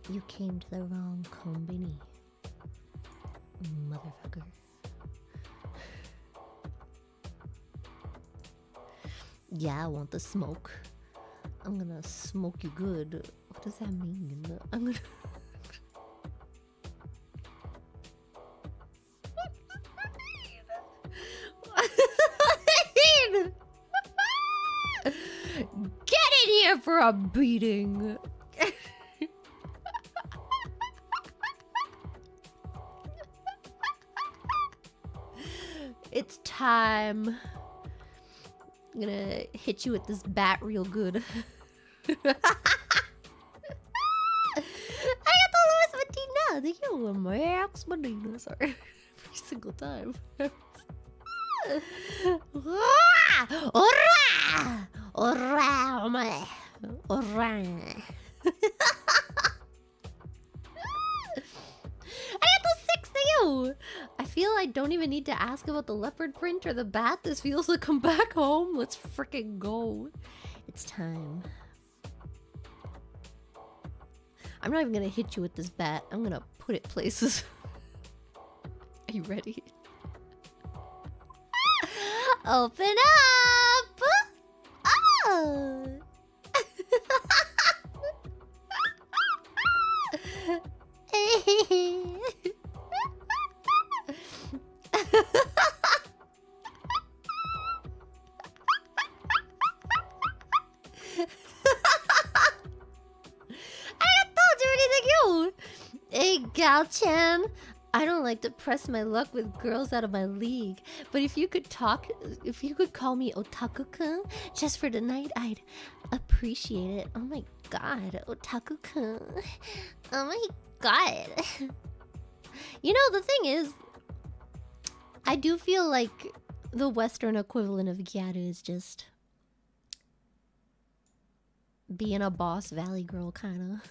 You came to the wrong conbini, motherfucker. Yeah, I want the smoke. I'm gonna smoke you good. What does that mean? I'm gonna... Get in here for a beating. It's time. I'm gonna hit you with this bat real good. Arigato Luis Medina. Thank you, Max Medina. Sorry. Every single time. Ora! Ora! Ora! I feel I don't even need to ask about the leopard print or the bat. This feels like come back home. Let's freaking go. It's time. I'm not even gonna hit you with this bat. I'm gonna put it places. Are you ready? Open up! Oh! Hey, Gal-chan. I don't like to press my luck with girls out of my league, but if you could call me Otaku-kun just for tonight, I'd appreciate it. Oh my god, Otaku-kun. Oh my god. You know, the thing is, I do feel like the Western equivalent of gyaru is just being a boss valley girl, kind of.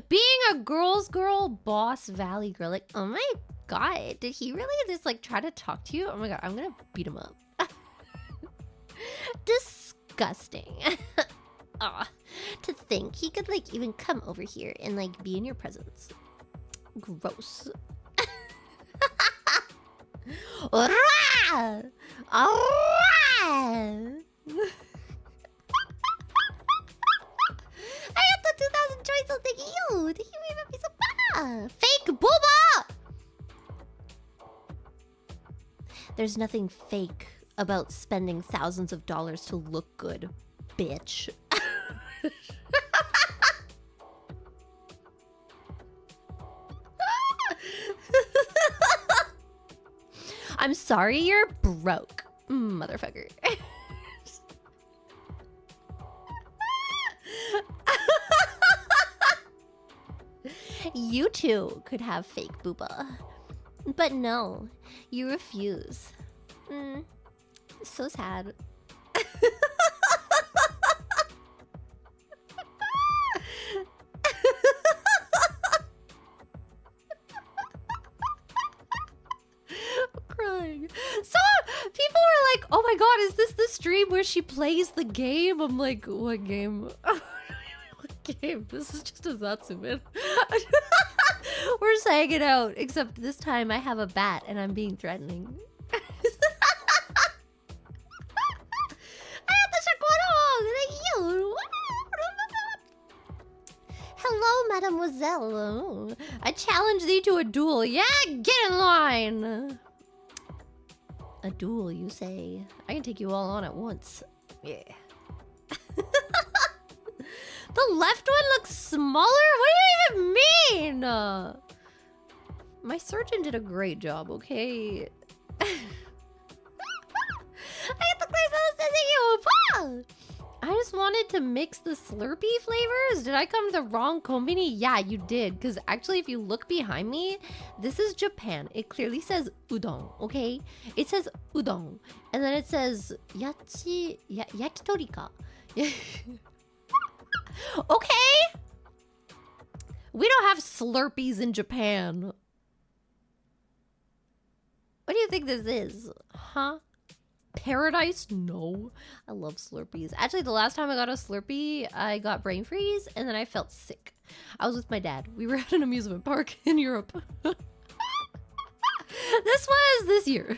Being a girl's girl, boss valley girl. Like, oh my god, did he really just like try to talk to you? Oh my god, I'm gonna beat him up. Disgusting. Aw, to think he could like even come over here and like be in your presence. Gross. Arigato 2,000 choice, so thank you! Thank you very much, Pizza. Fake booba! There's nothing fake about spending thousands of dollars to look good, bitch. I'm sorry you're broke, motherfucker. You too could have fake booba. But no, you refuse. So sad. I'm crying. So people were like, oh my god, is this the stream where she plays the game? I'm like, what game? What game? This is just a Zatsuman. We're saying it out, except this time I have a bat and I'm being threatening. Hello, mademoiselle. I challenge thee to a duel. Yeah, get in line. A duel, you say? I can take you all on at once. Yeah. The left one looks smaller? What do you even mean? My surgeon did a great job, okay? I have to clear you. I just wanted to mix the Slurpee flavors. Did I come to the wrong conbini? Yeah, you did. Because actually, if you look behind me, this is Japan. It clearly says udon, okay? It says udon. And then it says yakitori ka. Okay? We don't have Slurpees in Japan. What do you think this is? Huh? Paradise? No. I love Slurpees. Actually, the last time I got a Slurpee, I got brain freeze and then I felt sick. I was with my dad. We were at an amusement park in Europe. This was this year.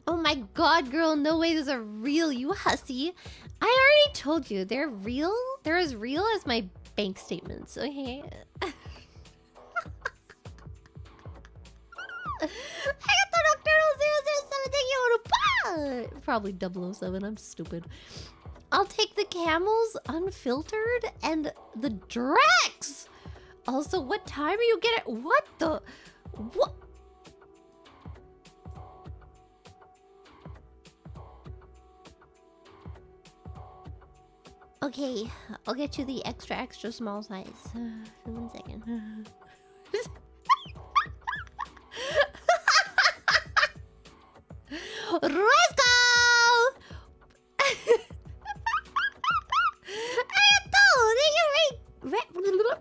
Oh my god, girl, no way those are real, you hussy. I already told you, they're real. They're as real as my bank statements, okay? I got the Nocturnal 007, thank you. Probably 007, I'm stupid. I'll take the camels unfiltered and the Drex. Also, what time are you getting? What the? What? Okay, I'll get you the extra small size. 1 second. Let's go!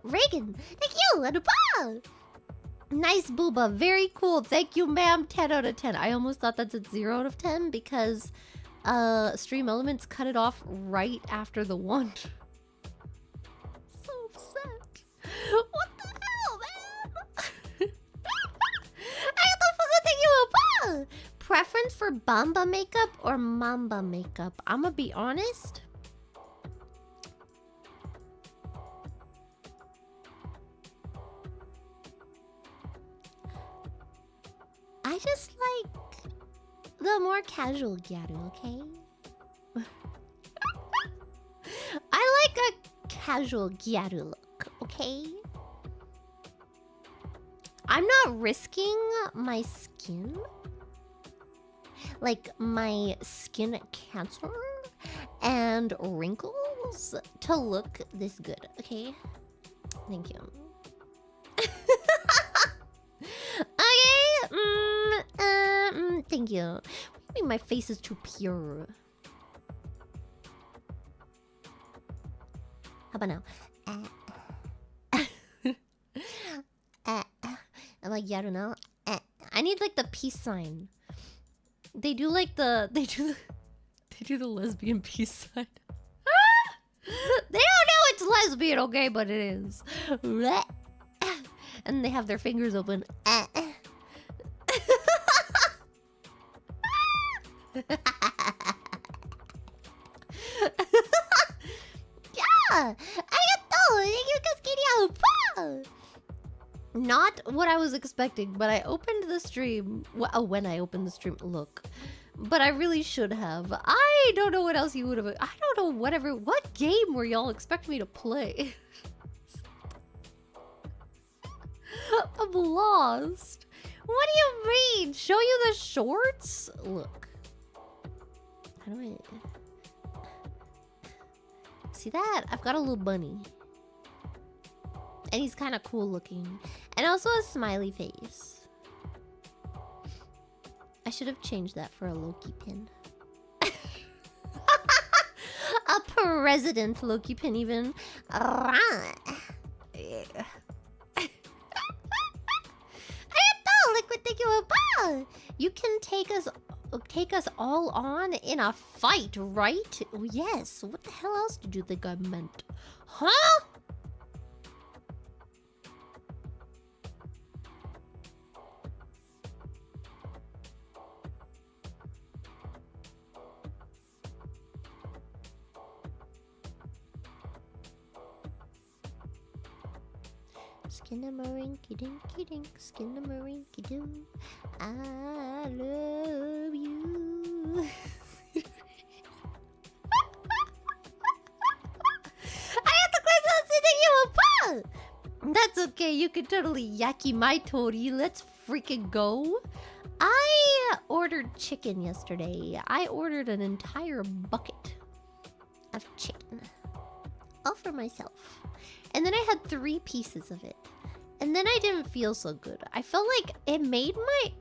Reagan, thank you. Nice booba, very cool. Thank you, ma'am. 10 out of 10. I almost thought that's a 0 out of 10 because Stream Elements cut it off right after the 1. So upset. What the hell, man? I got the fucking thing you up. Preference for Bamba makeup or Mamba makeup? I'ma be honest. I just like the more casual Gyaru, okay? I like a casual Gyaru look, okay? I'm not risking my skin, like my skin cancer and wrinkles to look this good, okay? Thank you. Okay, thank you. What do you mean my face is too pure? How about now? I'm like, yeah, I don't know. I need like the peace sign. They do like the they do the lesbian peace sign. They don't know it's lesbian, okay, but it is. And they have their fingers open. Yeah, not what I was expecting, but I opened the stream. Well, when I opened the stream, look. But I really should have. I don't know what else you would have. I don't know what game were y'all expecting me to play? I'm lost. What do you mean? Show you the shorts? Look. How do I... See that? I've got a little bunny. And he's kind of cool looking. And also a smiley face. I should have changed that for a Loki pin. A president Loki pin even. You can take us all on in a fight, right? Oh, yes. What the hell else did you think I meant? Huh? Skinnamarink dinky dink, skinnamarink doo. I love you. I have to close out sitting you apart. That's okay, you can totally yaki my tori. Let's freaking go. I ordered chicken yesterday. I ordered an entire bucket of chicken. All for myself. And then I had 3 pieces of it. And then I didn't feel so good. I felt like it made my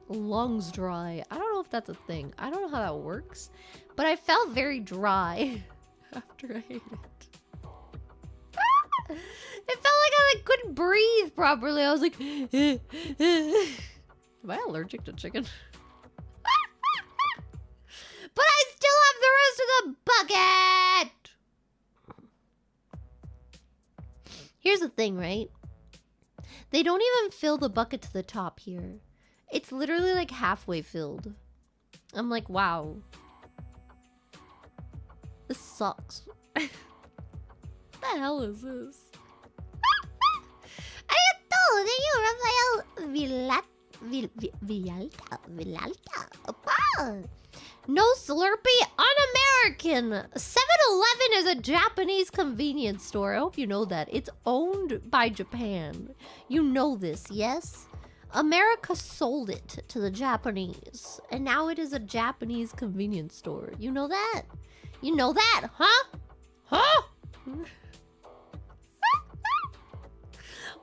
lungs dry. I don't know if that's a thing. I don't know how that works. But I felt very dry after I ate it. It felt like I couldn't breathe properly. I was like, am I allergic to chicken? But I still have the rest of the bucket! Here's the thing, right? They don't even fill the bucket to the top here. It's literally like halfway filled. I'm like, wow. This sucks. What the hell is this? Thank you, Rafael Villalta. No Slurpee, un-American. 7-Eleven is a Japanese convenience store. I hope you know that. It's owned by Japan. You know this, yes? America sold it to the Japanese. And now it is a Japanese convenience store. You know that? You know that, huh? Huh?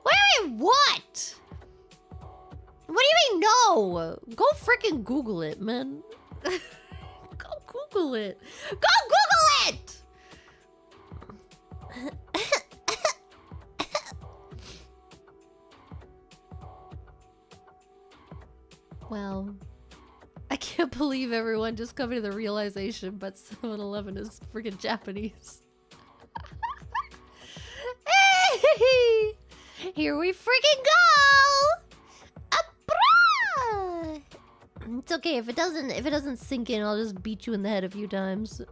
Wait, what? What do you mean no? Go freaking Google it, man. Go Google it. Go Google it! Well, I can't believe everyone just coming to the realization, but 7-Eleven is freaking Japanese. Here we freaking go! Abra! It's okay if it doesn't sink in. I'll just beat you in the head a few times.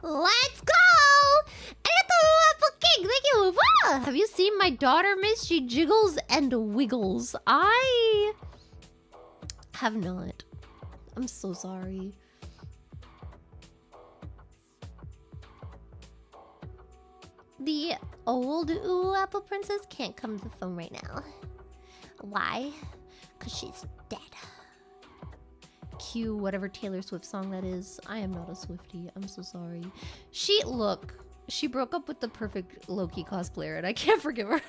Let's go! Apple cake, thank you. Have you seen my daughter, Miss? She jiggles and wiggles. I have not. I'm so sorry. The old Apple Princess can't come to the phone right now. Why? Because she's dead. Cue whatever Taylor Swift song that is. I am not a Swiftie. I'm so sorry. She broke up with the perfect Loki cosplayer and I can't forgive her.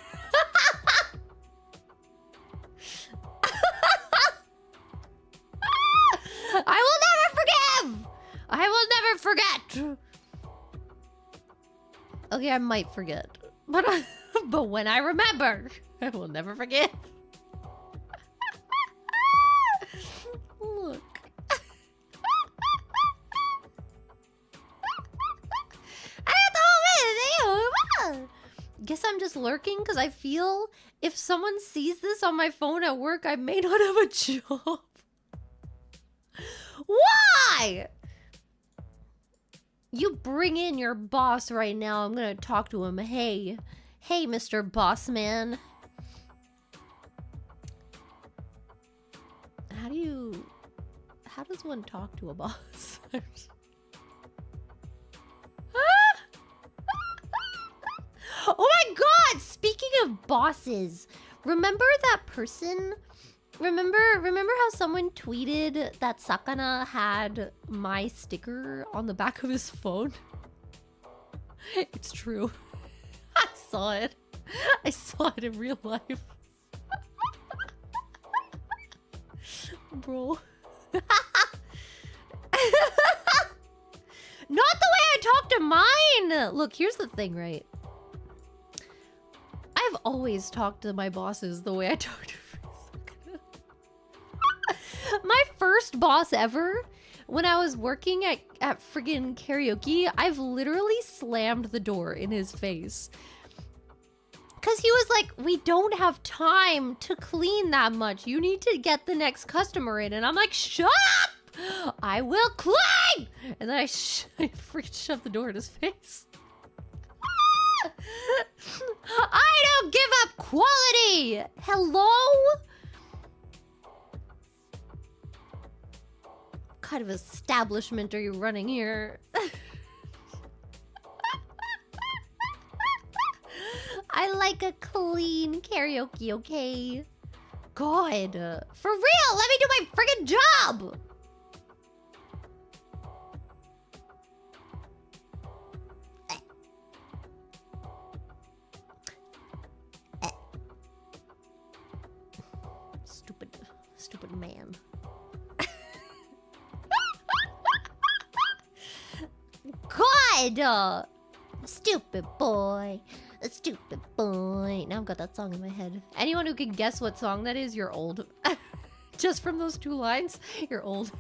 I will never forgive! I will never forget! Okay, I might forget. But when I remember, I will never forget. Look. Guess I'm just lurking because I feel if someone sees this on my phone at work, I may not have a job. Why? You bring in your boss right now. I'm gonna talk to him. Hey, Mr. Boss Man. How does one talk to a boss? Oh my god! Speaking of bosses, remember that person? Remember how someone tweeted that Sakana had my sticker on the back of his phone? It's true. I saw it. I saw it in real life. Bro. Not the way I talk to mine! Look, here's the thing, right? I've always talked to my bosses the way I talk to Sakana. My first boss ever, when I was working at friggin' karaoke, I've literally slammed the door in his face. Because he was like, we don't have time to clean that much. You need to get the next customer in. And I'm like, shut up! I will clean! And then I freaking shoved the door in his face. I don't give up quality! Hello? What kind of establishment are you running here? I like a clean karaoke, okay? God. For real, let me do my friggin' job! Stupid man. good! Stupid boy. A stupid boy. Now I've got that song in my head. Anyone who can guess what song that is, you're old. Just from those 2 lines, you're old.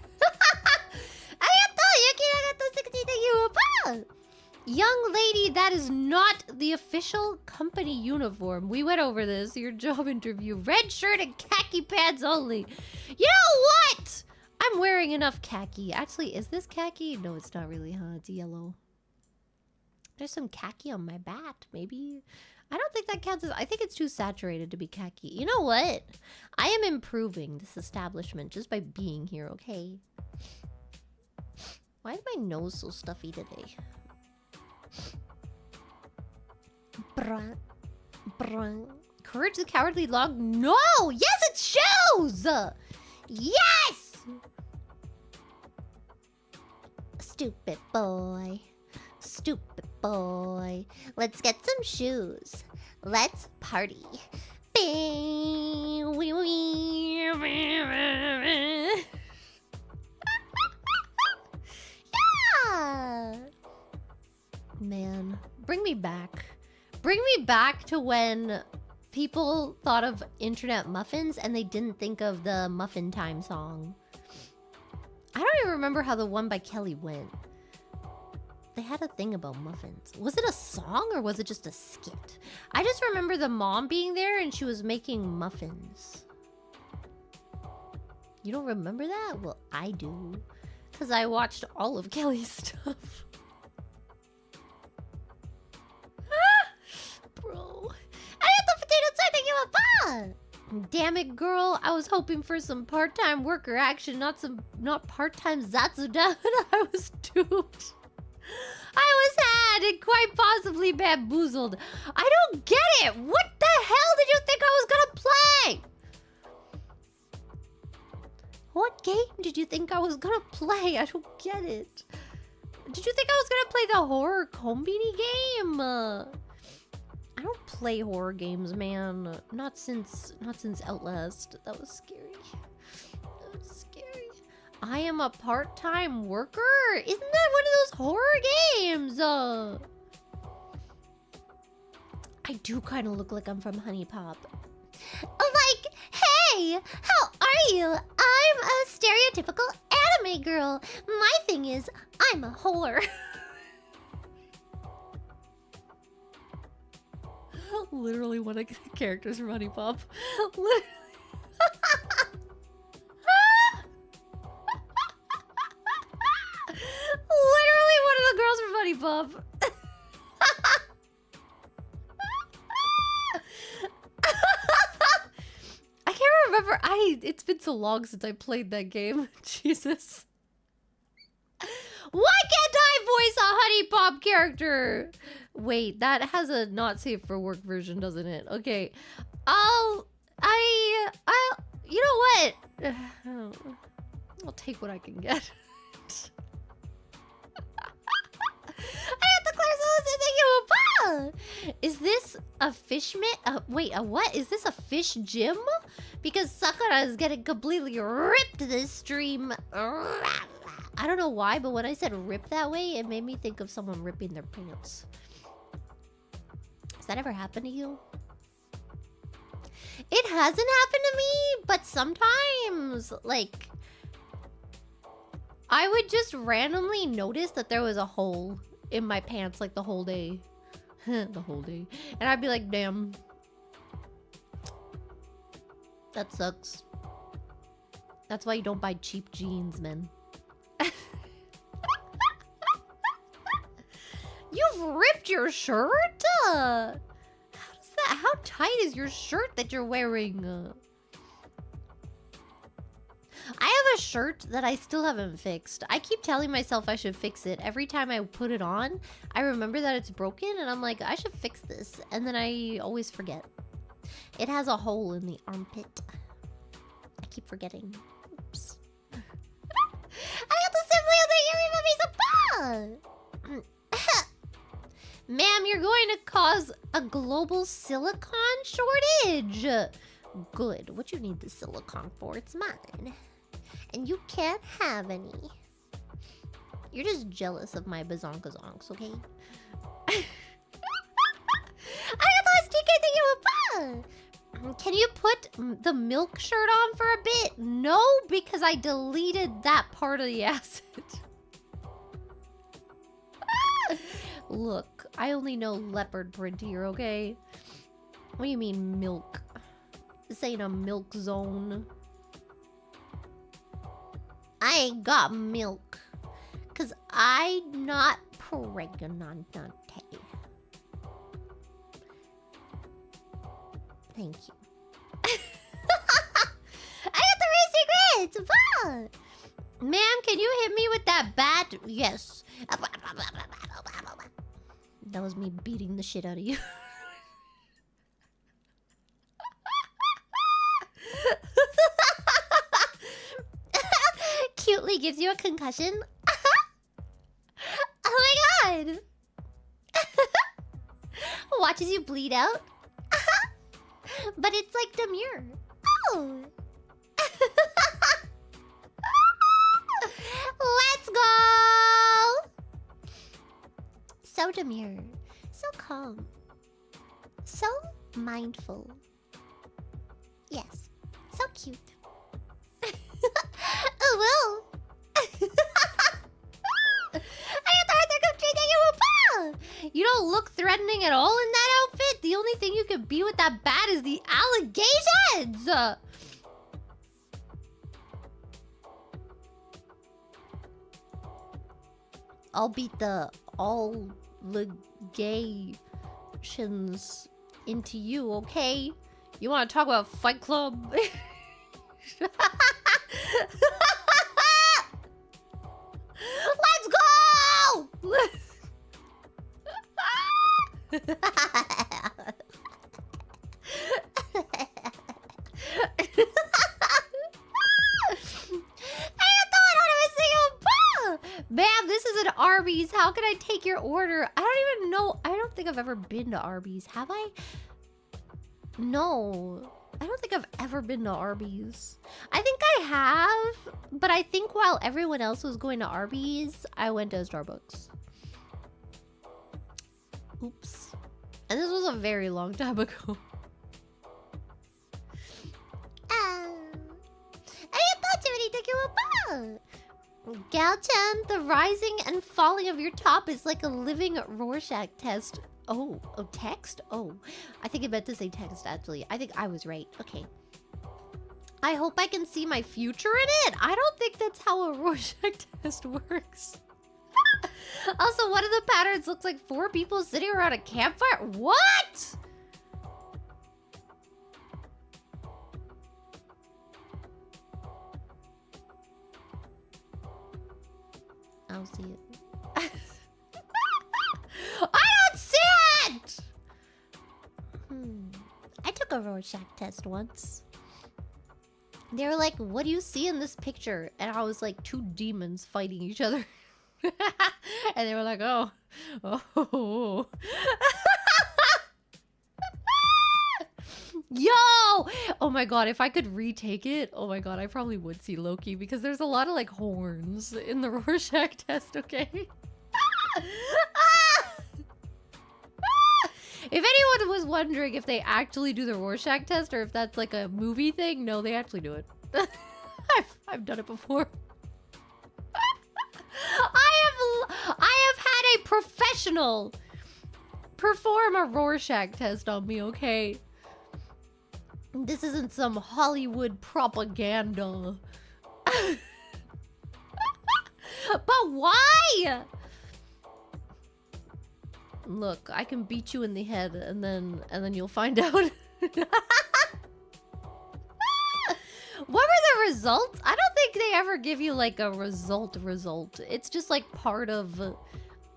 Young lady, that is not the official company uniform. We went over this. Your job interview. Red shirt and khaki pants only. You know what? I'm wearing enough khaki. Actually, is this khaki? No, it's not really, huh? It's yellow. There's some khaki on my bat, maybe. I don't think that counts as... I think it's too saturated to be khaki. You know what? I am improving this establishment just by being here, okay? Why is my nose so stuffy today? Bruh. Bruh. Courage the Cowardly Dog? No! Yes, it shows! Yes! Stupid boy. Stupid boy. Let's get some shoes. Let's party. Yeah! Man, bring me back. Bring me back to when people thought of internet muffins and they didn't think of the Muffin Time song. I don't even remember how the one by Kelly went. They had a thing about muffins. Was it a song or was it just a skit? I just remember the mom being there and she was making muffins. You don't remember that? Well, I do. Because I watched all of Kelly's stuff. Bro. I got the potato side to give a damn it, girl. I was hoping for some part-time worker action, not part-time Zatsuda. I was duped. I was had and quite possibly bamboozled. I don't get it. What the hell did you think I was gonna play? What game did you think I was gonna play? I don't get it. Did you think I was gonna play the horror conbini game? I don't play horror games, man. Not since Outlast. That was scary. That was scary. I am a part-time worker? Isn't that one of those horror games? I do kind of look like I'm from Honey Pop. Like, hey, how are you? I'm a stereotypical anime girl. My thing is, I'm a whore. Literally one of the characters from Honey Pop. Literally. Literally one of the girls from Honey Pop. I can't remember. It's been so long since I played that game. Jesus. Why can't I voice a Honey Pop character? Wait, that has a not safe for work version, doesn't it? Okay. You know what? I'll take what I can get. I have to clear some. Is this a fish wait, a what? Is this a fish gym? Because Sakura is getting completely ripped this stream. I don't know why, but when I said rip that way, it made me think of someone ripping their pants. Has that ever happened to you? It hasn't happened to me, but sometimes, like, I would just randomly notice that there was a hole in my pants, like, the whole day. The whole day. And I'd be like, damn. That sucks. That's why you don't buy cheap jeans, man. You've ripped your shirt? How tight is your shirt that you're wearing? I have a shirt that I still haven't fixed. I keep telling myself I should fix it. Every time I put it on, I remember that it's broken and I'm like, I should fix this. And then I always forget. It has a hole in the armpit. I keep forgetting. Oops. I got the simply of the Yuri Mummies. Ma'am, you're going to cause a global silicon shortage. Good. What you need the silicon for? It's mine. And you can't have any. You're just jealous of my bazonkazonks, okay? Can you put the milk shirt on for a bit? No, because I deleted that part of the acid. Look, I only know leopard print here, okay? What do you mean milk? This ain't a milk zone. I ain't got milk. Cause I'm not pregnant. Thank you. I got the racing grids! Ma'am, can you hit me with that bat? Yes. That was me beating the shit out of you. Cutely gives you a concussion. Oh my god. Watches you bleed out. But it's like demure. Oh. Let's go. So demure. So calm. So mindful. Yes. So cute. Oh, well. You don't look threatening at all in that outfit. The only thing you could be with that bat is the allegations. I'll beat the allegations into you, okay? You want to talk about Fight Club? Let's go! I Ma'am, this is an Arby's. How can I take your order? I don't even know. I don't think I've ever been to Arby's. Have I? No. I don't think I've ever been to Arby's. I think I have, but I think while everyone else was going to Arby's, I went to Starbucks. Oops. And this was a very long time ago. Gal-chan, the rising and falling of your top is like a living Rorschach test. Oh, text? Oh, I think it meant to say text, actually. I think I was right. Okay. I hope I can see my future in it. I don't think that's how a Rorschach test works. Also, one of the patterns looks like 4 people sitting around a campfire. What? I don't see it. I don't see it! I took a Rorschach test once. They were like, what do you see in this picture? And I was like, 2 demons fighting each other. And they were like, oh. Yo! Oh my god, if I could retake it, oh my god, I probably would see Loki because there's a lot of like horns in the Rorschach test, okay? If anyone was wondering if they actually do the Rorschach test or if that's like a movie thing, no, they actually do it. I've done it before. I have had a professional perform a Rorschach test on me, okay? This isn't some Hollywood propaganda. But why? Look, I can beat you in the head and then you'll find out. What were the results? I don't think they ever give you like a result. It's just like part of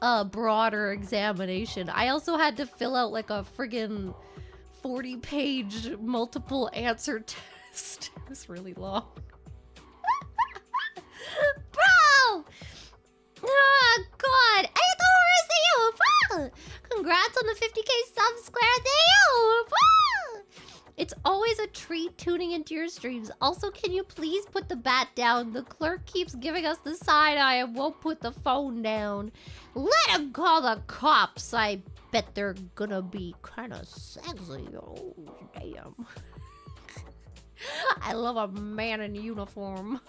a broader examination. I also had to fill out like a friggin' 40-page multiple answer test. It was really long. Bro! Oh god! Congrats on the 50k subscribe! It's always a treat tuning into your streams. Also, can you please put the bat down? The clerk keeps giving us the side eye and won't put the phone down. Let him call the cops. I bet they're gonna be kind of sexy. Oh, damn. I love a man in uniform.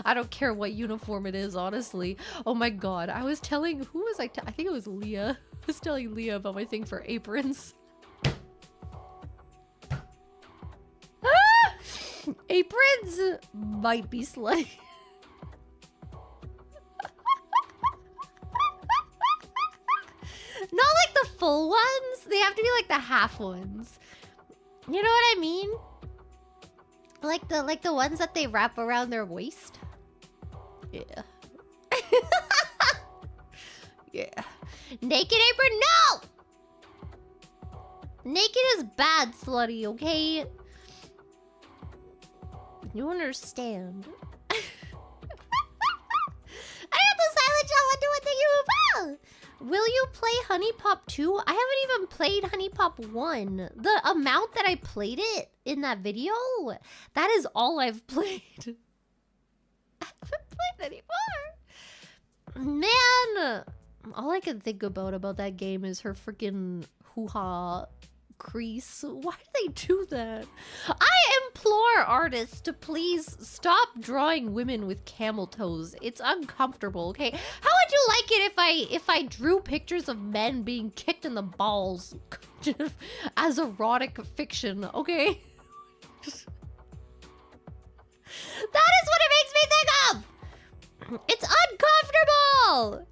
I don't care what uniform it is, honestly. Oh my god. I was telling... Who was I think it was Leah. I was telling Leah about my thing for aprons. Aprons might be slutty. Not like the full ones. They have to be like the half ones. You know what I mean? Like the ones that they wrap around their waist. Yeah. Yeah. Naked apron, no! Naked is bad, slutty, okay? You understand. I got the silent shot. What do I think you about? Will you play Honey Pop 2? I haven't even played Honey Pop 1. The amount that I played it in that video, that is all I've played. I haven't played anymore. Man, all I can think about that game is her freaking hoo-ha crease. Why do they do that? I implore artists to please stop drawing women with camel toes. It's uncomfortable, okay? How would you like it if I drew pictures of men being kicked in the balls as erotic fiction, okay? That is what it makes me think of! It's uncomfortable!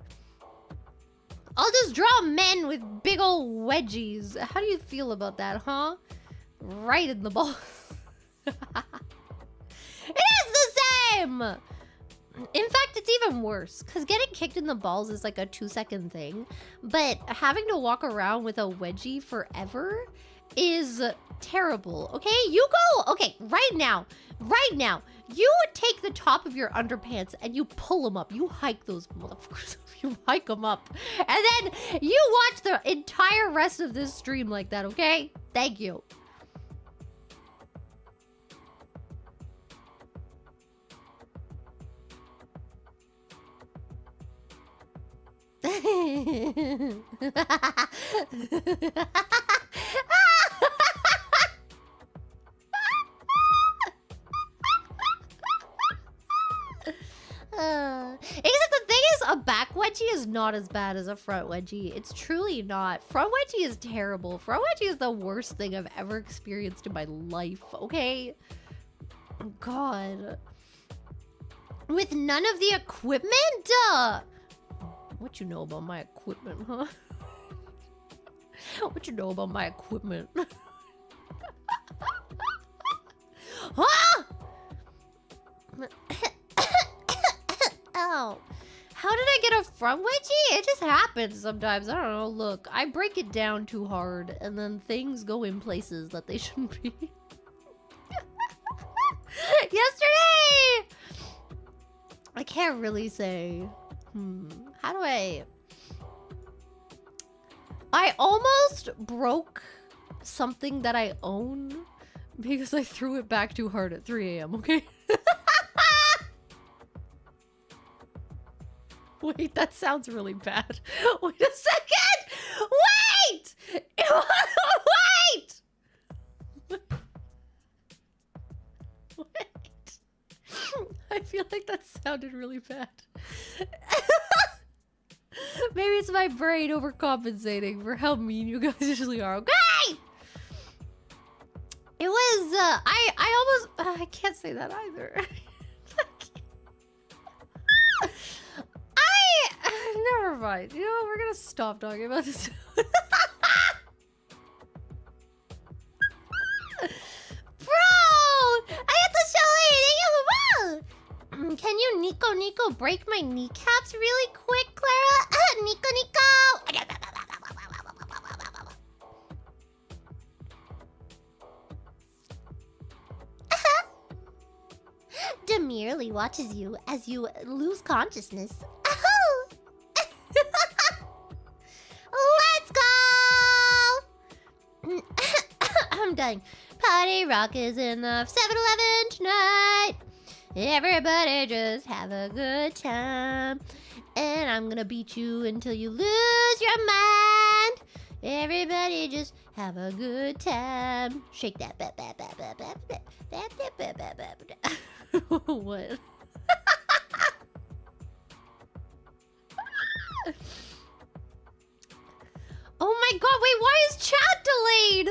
I'll just draw men with big old wedgies. How do you feel about that, huh? Right in the balls. It is the same! In fact, it's even worse. Because getting kicked in the balls is like a 2-second thing. But having to walk around with a wedgie forever is terrible, okay? You go... Okay, right now. You take the top of your underpants and you pull them up. You hike those motherfuckers up. You hike them up. And then you watch the entire rest of this stream like that, okay? Thank you. Except the thing is, a back wedgie is not as bad as a front wedgie. It's truly not. Front wedgie is terrible. Front wedgie is the worst thing I've ever experienced in my life, okay? God. With none of the equipment? What you know about my equipment, huh? What you know about my equipment? Huh? Ow. How did I get a front wedgie? It just happens sometimes. I don't know. Look, I break it down too hard, and then things go in places that they shouldn't be. Yesterday! I can't really say. How do I almost broke something that I own because I threw it back too hard at 3 a.m., okay? Wait, that sounds really bad. Wait a second! Wait! Wait! Wait. I feel like that sounded really bad. Maybe it's my brain overcompensating for how mean you guys usually are, okay? It was, I almost, I can't say that either. Never mind. You know what? We're gonna stop talking about this. Bro! I have to show it! Can you Nico break my kneecaps really quick, Clara? Nico! Demurely watches you as you lose consciousness. Let's go! I'm dying. party rock is in the 7-Eleven tonight. Everybody just have a good time. And I'm gonna beat you until you lose your mind. Everybody just have a good time. Shake that. What? Oh my god, wait, why is chat delayed?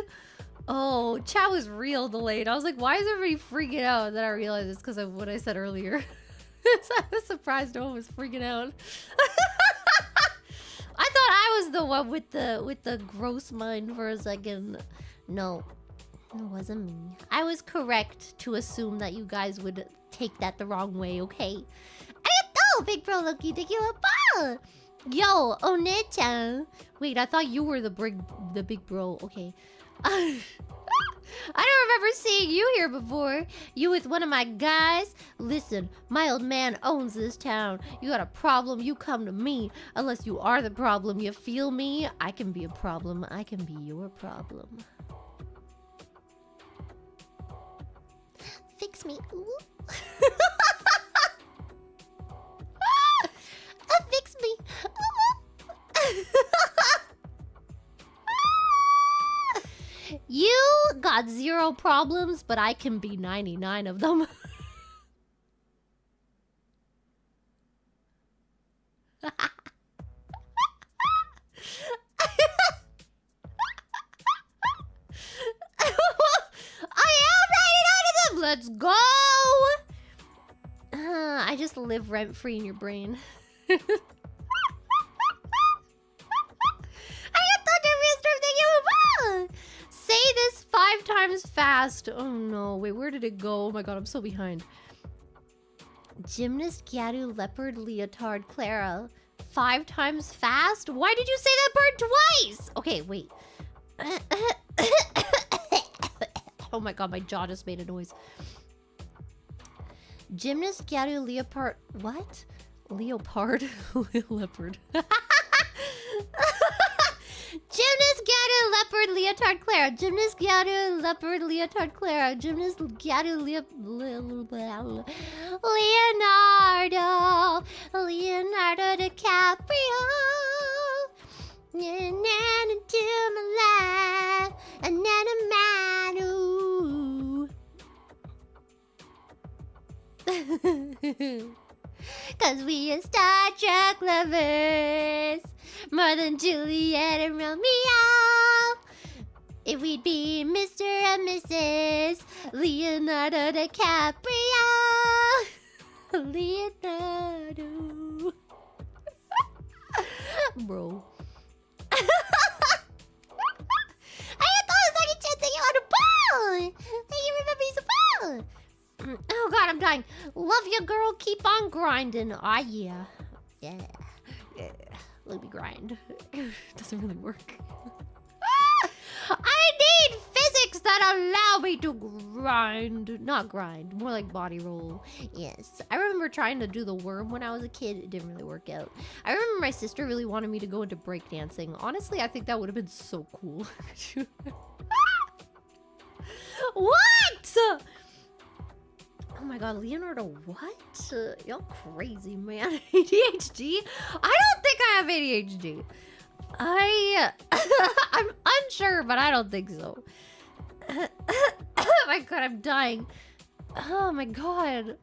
Oh, chat was real delayed. I was like, why is everybody freaking out? And then I realized it's because of what I said earlier. I was surprised no one was freaking out. I thought I was the one with the gross mind for a second. No, it wasn't me. I was correct to assume that you guys would take that the wrong way, okay? Arigato, big bro Loki, tequila ball! Yo, One-chan. Wait, I thought you were the big bro. Okay. I don't remember seeing you here before. You with one of my guys? Listen, my old man owns this town. You got a problem, you come to me. Unless you are the problem, you feel me? I can be a problem. I can be your problem. Fix me. Ooh. Fix me. You got 0 problems, but I can be 99 of them. I am 99 of them. Let's go. I just live rent-free in your brain. Say this 5 times fast. Oh no, wait, where did it go? Oh my god, I'm so behind. Gymnast, Gyaru, leopard, leotard, Clara. 5 times fast? Why did you say that bird twice? Okay, wait. Oh my god, my jaw just made a noise. Gymnast, Gyaru, leopard. What? Leopard? Leopard. Gymnast, Gyaru, leopard, leotard, Clara. Gymnast, Gyaru, leopard, leotard, Clara. Gymnast, Gyaru, Leonardo. Leonardo DiCaprio. Into my life. Another man. Cause we are Star Trek lovers. More than Juliet and Romeo. If we'd be Mr. and Mrs. Leonardo DiCaprio. Leonardo. Bro. I thought it was like a chance that you on a ball. You remember he's a ball. Oh god, I'm dying. Love you, girl. Keep on grinding. Ah, yeah. Yeah. Let me grind. Doesn't really work. I need physics that allow me to grind. Not grind, more like body roll. Yes. I remember trying to do the worm when I was a kid. It didn't really work out. I remember my sister really wanted me to go into breakdancing. Honestly, I think that would have been so cool. What? Oh my god, Leonardo, what? You're crazy, man. ADHD? I don't think I have ADHD. I'm unsure, but I don't think so. Oh my god, I'm dying. Oh my god.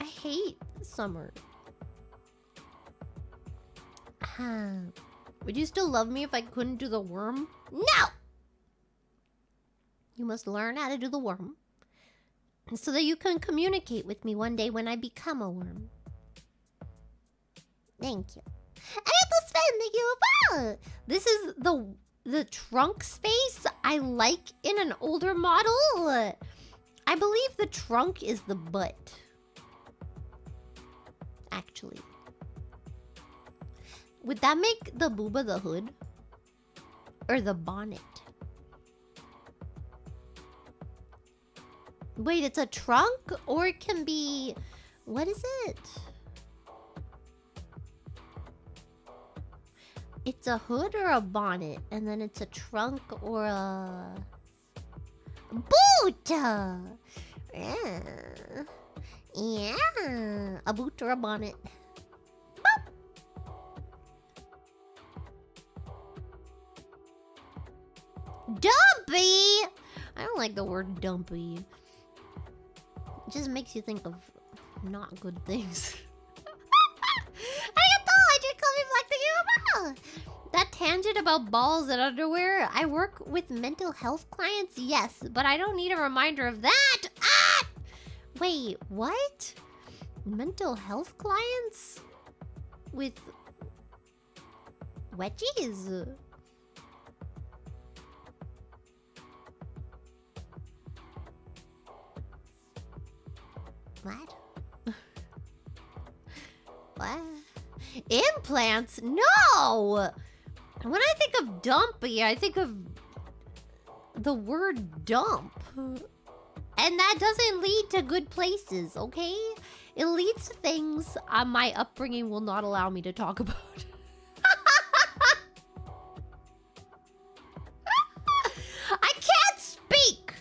I hate summer. Would you still love me if I couldn't do the worm? No! You must learn how to do the worm. So that you can communicate with me one day when I become a worm. Thank you. Thank you. This is the trunk space I like in an older model. I believe the trunk is the butt. Actually. Would that make the booba the hood? Or the bonnet? Wait, it's a trunk? Or it can be... What is it? It's a hood or a bonnet, and then it's a trunk or a... Boot! Yeah. A boot or a bonnet. Dumpy! I don't like the word dumpy. It just makes you think of not good things. That tangent about balls and underwear. I work with mental health clients, yes, but I don't need a reminder of that. Ah! Wait, what? Mental health clients? With wedgies? What? What? Implants? No! When I think of dumpy, I think of the word dump. And that doesn't lead to good places, okay? It leads to things my upbringing will not allow me to talk about. I can't speak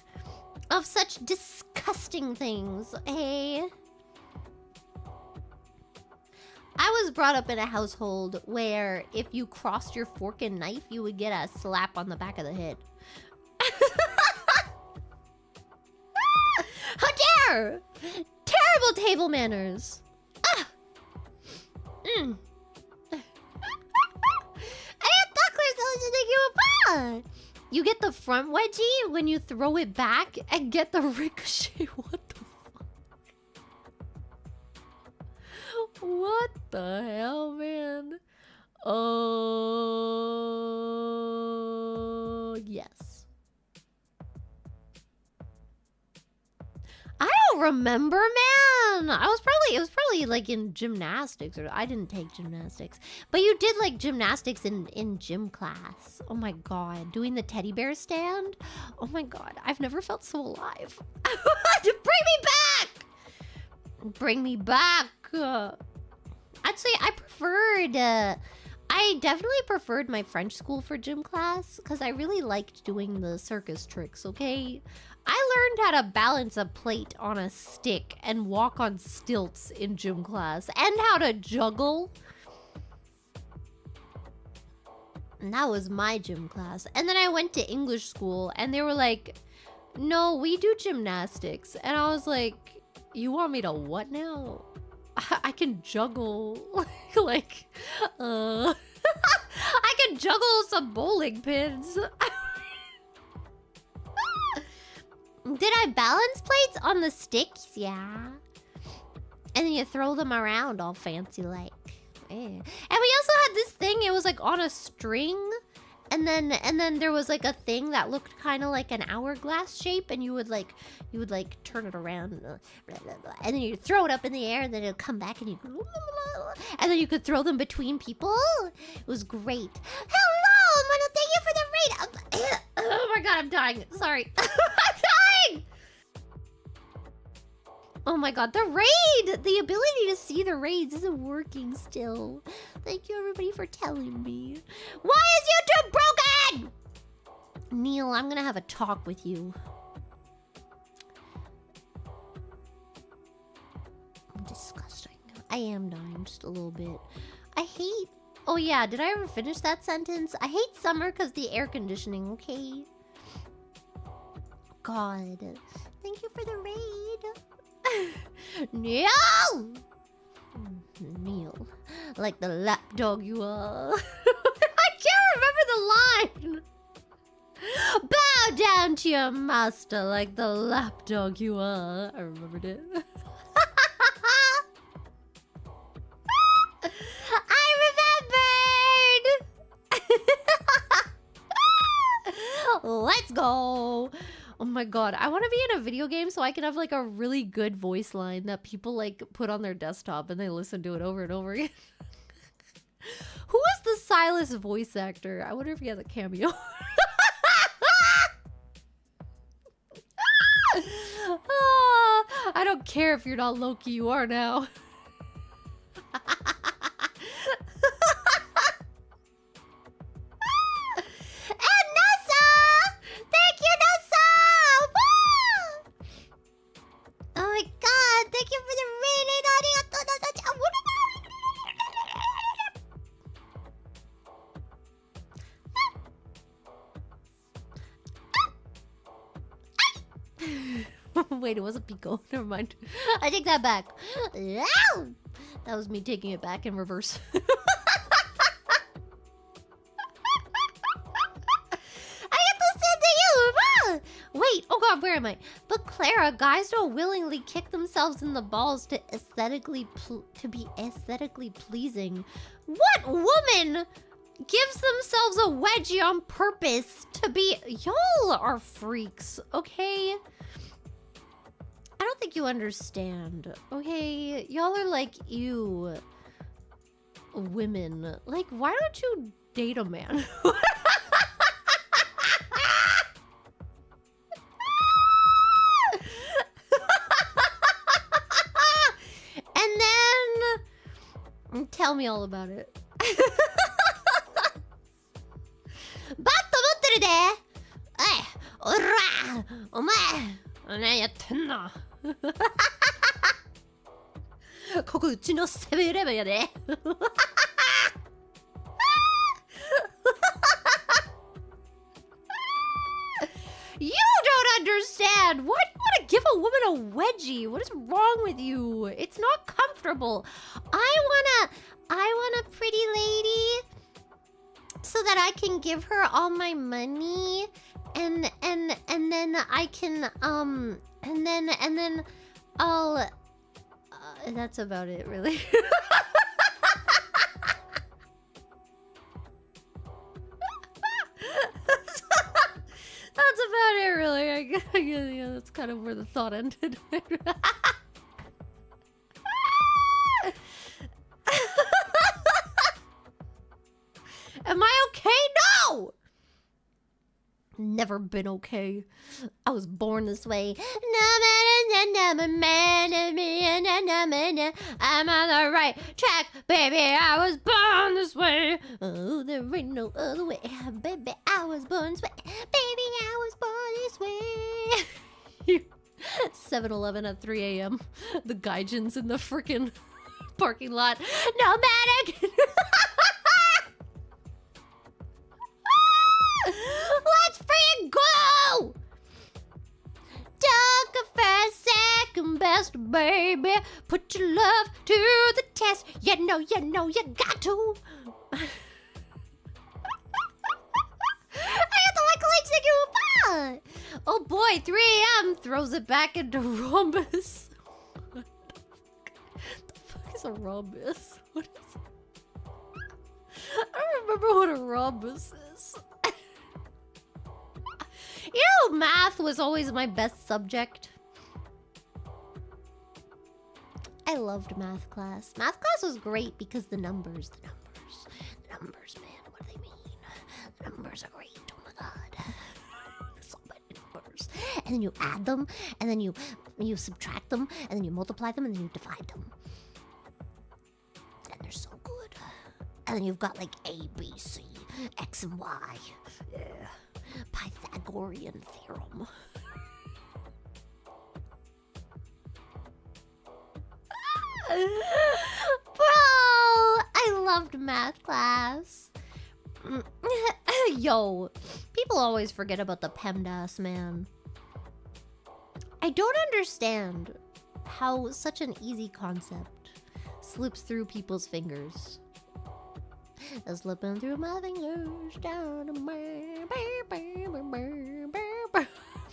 of such disgusting things, hey? I was brought up in a household where if you crossed your fork and knife, you would get a slap on the back of the head. How dare! Terrible table manners. I had bucklers. I was thinking about. You get the front wedgie when you throw it back and get the ricochet. What the fuck? What the hell, man? Oh, yes. I don't remember, man. It was probably like in gymnastics, or I didn't take gymnastics. But you did like gymnastics in gym class. Oh my god, doing the teddy bear stand? Oh my god, I've never felt so alive. Bring me back! Bring me back. I'd say I definitely preferred my French school for gym class because I really liked doing the circus tricks, okay? I learned how to balance a plate on a stick and walk on stilts in gym class, and how to juggle. And that was my gym class. And then I went to English school and they were like, no, we do gymnastics. And I was like, you want me to what now? I can juggle. I can juggle some bowling pins. Did I balance plates on the sticks? Yeah. And then you throw them around all fancy like. Yeah. And we also had this thing, it was like on a string. And then there was like a thing that looked kind of like an hourglass shape, and you would like turn it around, blah, blah, blah, and then you throw it up in the air, and then it'll come back, and and then you could throw them between people. It was great. Hello, Mono, thank you for the raid. Oh my god, I'm dying. Sorry, I'm dying. Oh my god, the raid! The ability to see the raids isn't working still. Thank you everybody for telling me. Why is YouTube broken? Neil, I'm gonna have a talk with you. Disgusting. I am dying just a little bit. I hate... Oh yeah, did I ever finish that sentence? I hate summer because the air conditioning, okay? God. Thank you for the raid. Neil! Neil. Like the lapdog you are. I can't remember the line. Bow down to your master like the lapdog you are. I remembered it. I remembered! Let's go. Oh my god, I want to be in a video game so I can have like a really good voice line that people like put on their desktop and they listen to it over and over again. Who is the Silas voice actor? I wonder if he has a cameo. I don't care if you're not Loki, you are now. Wait, it wasn't Pico. Never mind. I take that back. That was me taking it back in reverse. Wait, oh god, where am I? But Clara, guys don't willingly kick themselves in the balls to be aesthetically pleasing. What woman gives themselves a wedgie on purpose to be... Y'all are freaks, okay? I don't think you understand, okay? Y'all are like, ew, women. Like, why don't you date a man? Tell me all about it. You don't understand. Why do you want to give a woman a wedgie? What is wrong with you? It's not comfortable. I want a pretty lady so that I can give her all my money and then I can and then I'll that's about it, really. That's about it, really. I guess, yeah, that's kind of where the thought ended. Am I okay? No! Never been okay. I was born this way. I'm on the right track, baby. I was born this way. Oh, there ain't no other way. Baby, I was born this way. Baby, I was born this way. 7-Eleven at 3 a.m. The gaijins in the freaking parking lot. Nomadic! Let's freaking go! Talk for a second, best baby. Put your love to the test. You know, you got to. I got the like you. Oh boy, 3 a.m. throws it back into rhombus. What the fuck is a rhombus? What is it? I don't remember what a rhombus is. You know, math was always my best subject. I loved math class. Math class was great because the numbers, man, what do they mean? The numbers are great, oh my god. So many numbers. And then you add them, and then you subtract them, and then you multiply them, and then you divide them. And they're so good. And then you've got like A, B, C, X, and Y. Yeah. Pythagorean theorem. Bro, I loved math class. Yo, people always forget about the PEMDAS, man. I don't understand how such an easy concept slips through people's fingers. Slipping through my fingers down to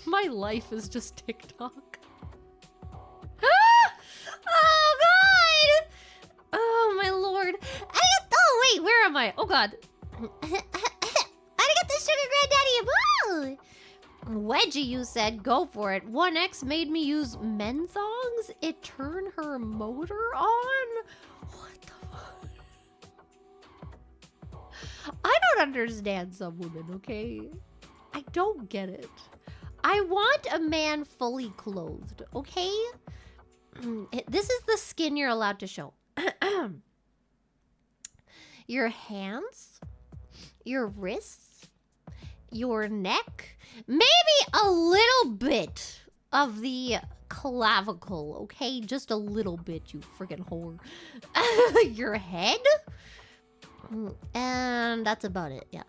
my life is just TikTok. Oh god! Oh my lord! Oh wait, where am I? Oh god! I got the sugar granddaddy. Wedgie, you said, go for it. 1X made me use men thongs. It turned her motor on. What the fuck? I don't understand some women, okay? I don't get it. I want a man fully clothed, okay? This is the skin you're allowed to show. Your hands, your wrists, your neck, maybe a little bit of the clavicle, okay? Just a little bit, you freaking whore. Your head? And that's about it, yeah.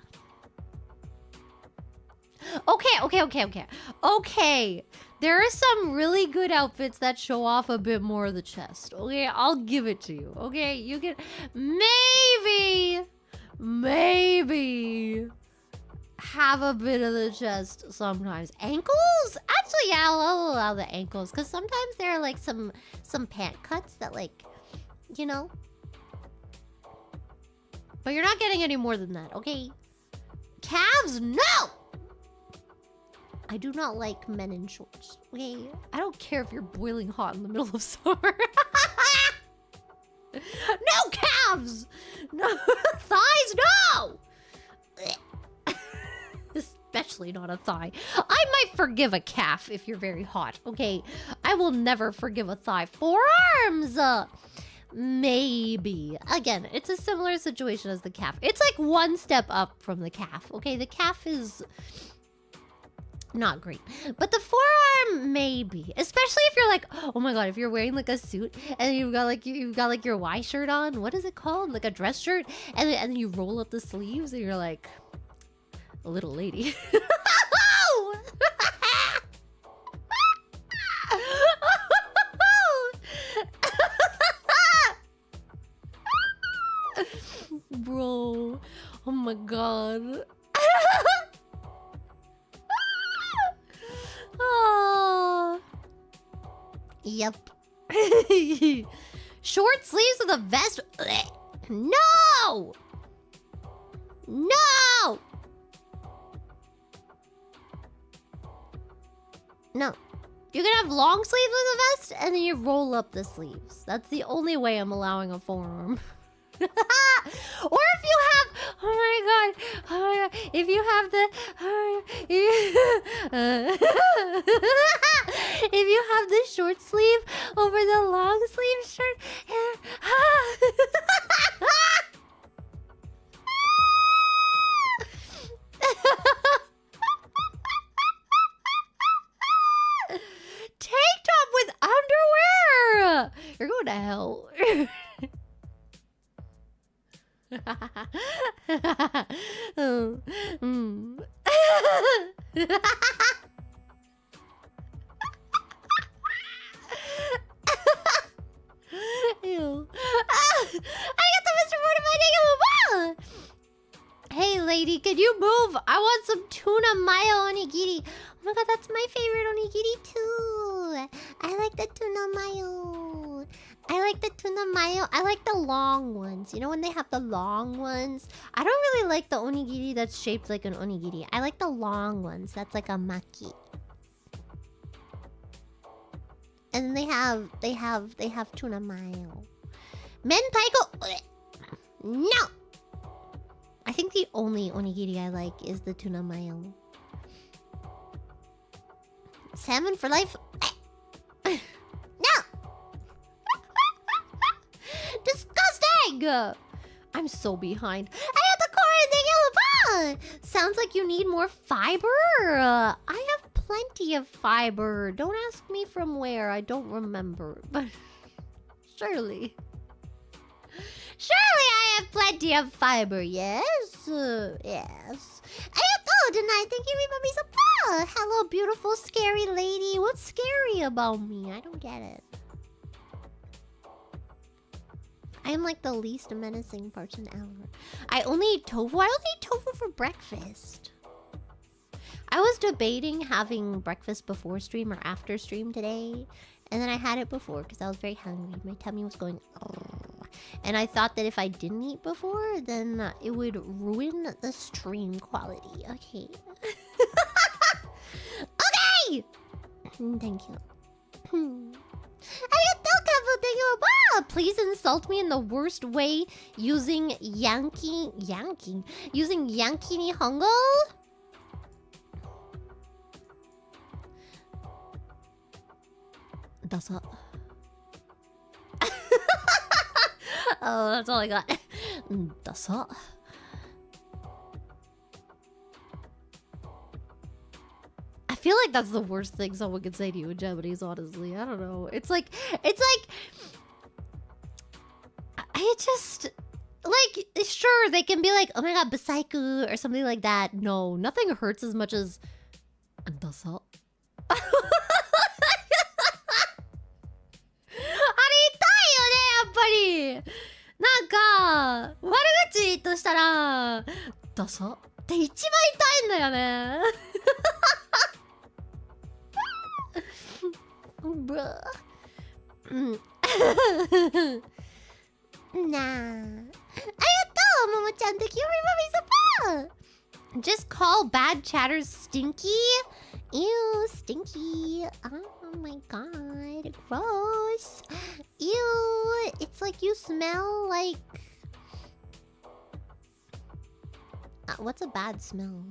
Okay. There are some really good outfits that show off a bit more of the chest. Okay, I'll give it to you. Okay, you can maybe have a bit of the chest sometimes. Ankles? Actually, yeah, I'll allow the ankles because sometimes there are like some pant cuts that like, you know. But you're not getting any more than that, okay? Calves? No! I do not like men in shorts, okay? I don't care if you're boiling hot in the middle of summer. No calves! No thighs, no! Especially not a thigh. I might forgive a calf if you're very hot, okay? I will never forgive a thigh. Forearms! Maybe. Again, it's a similar situation as the calf. It's like one step up from the calf, okay? The calf is not great, but the forearm maybe, especially if you're like, oh my god, if you're wearing like a suit and you've got like your Y shirt on, what is it called, like a dress shirt, and then you roll up the sleeves and you're like a little lady. Bro, oh my god. Oh. Yep. Short sleeves with a vest. No! No! No. You can have long sleeves with a vest and then you roll up the sleeves. That's the only way I'm allowing a forearm. Or if you have, oh my god, if you have the, if you have the short sleeve over the long sleeve shirt, tank top with underwear, you're going to hell. Ew. Hey lady, can you move? I want some tuna mayo onigiri. Oh my god, that's my favorite onigiri too. I like the tuna mayo. I like the tuna mayo. I like the long ones. You know when they have the long ones? I don't really like the onigiri that's shaped like an onigiri. I like the long ones. That's like a maki. And then they have tuna mayo. Mentaiko. No. I think the only onigiri I like is the tuna mayo. Salmon for life. No. Disgusting! I'm so behind. Sounds like you need more fiber. I have plenty of fiber. Don't ask me from where. I don't remember. But surely I have plenty of fiber. Yes. Yes. Tonight. Thank you, Rima. Hello, beautiful, scary lady. What's scary about me? I don't get it. I am like the least menacing person ever. I only eat tofu. I only eat tofu for breakfast. I was debating having breakfast before stream or after stream today. And then I had it before because I was very hungry. My tummy was going... And I thought that if I didn't eat before, then it would ruin the stream quality. Okay. Okay! Thank you. Please insult me in the worst way using Yankee Nihongo? Dasa. Oh, that's all I got. Dasa. I feel like that's the worst thing someone could say to you in Japanese, honestly. I don't know. It's like I just... Like, sure, they can be like, oh my god, Basaiku, or something like that. No, nothing hurts as much as... Dasa. なんか悪口としたらダサって一番痛いんだよね。ブラなあ、ありがとうももちゃん。Thank you for loving support. Just call bad chatters stinky. Ew, stinky. Oh my god, gross. Ew, it's like you smell like... what's a bad smell?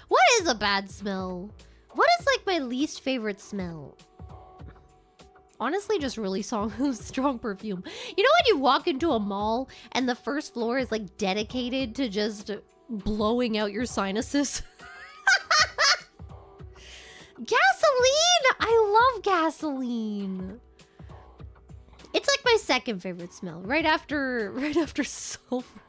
What is a bad smell? What is like my least favorite smell? Honestly, just really strong perfume. You know when you walk into a mall and the first floor is like dedicated to just blowing out your sinuses? Gasoline! I love gasoline. It's like my second favorite smell, right after sulfur.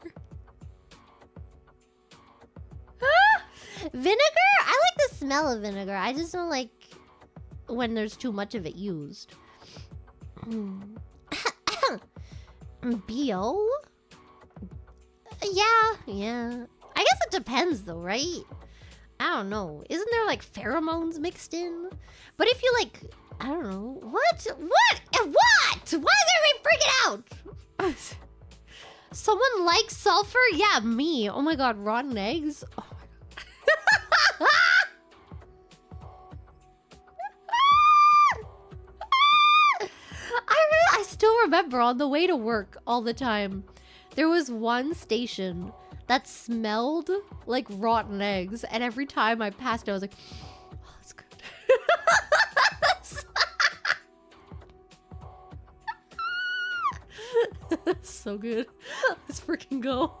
Vinegar? I like the smell of vinegar. I just don't like when there's too much of it used. Bio? Yeah. I guess it depends though, right? I don't know. Isn't there like pheromones mixed in? But if you like, I don't know. What? Why is everybody freaking out? Someone likes sulfur? Yeah, me. Oh my god, rotten eggs? Oh my god. I still remember on the way to work all the time, there was one station that smelled like rotten eggs, and every time I passed it, I was like, oh, that's good. So good. Let's freaking go.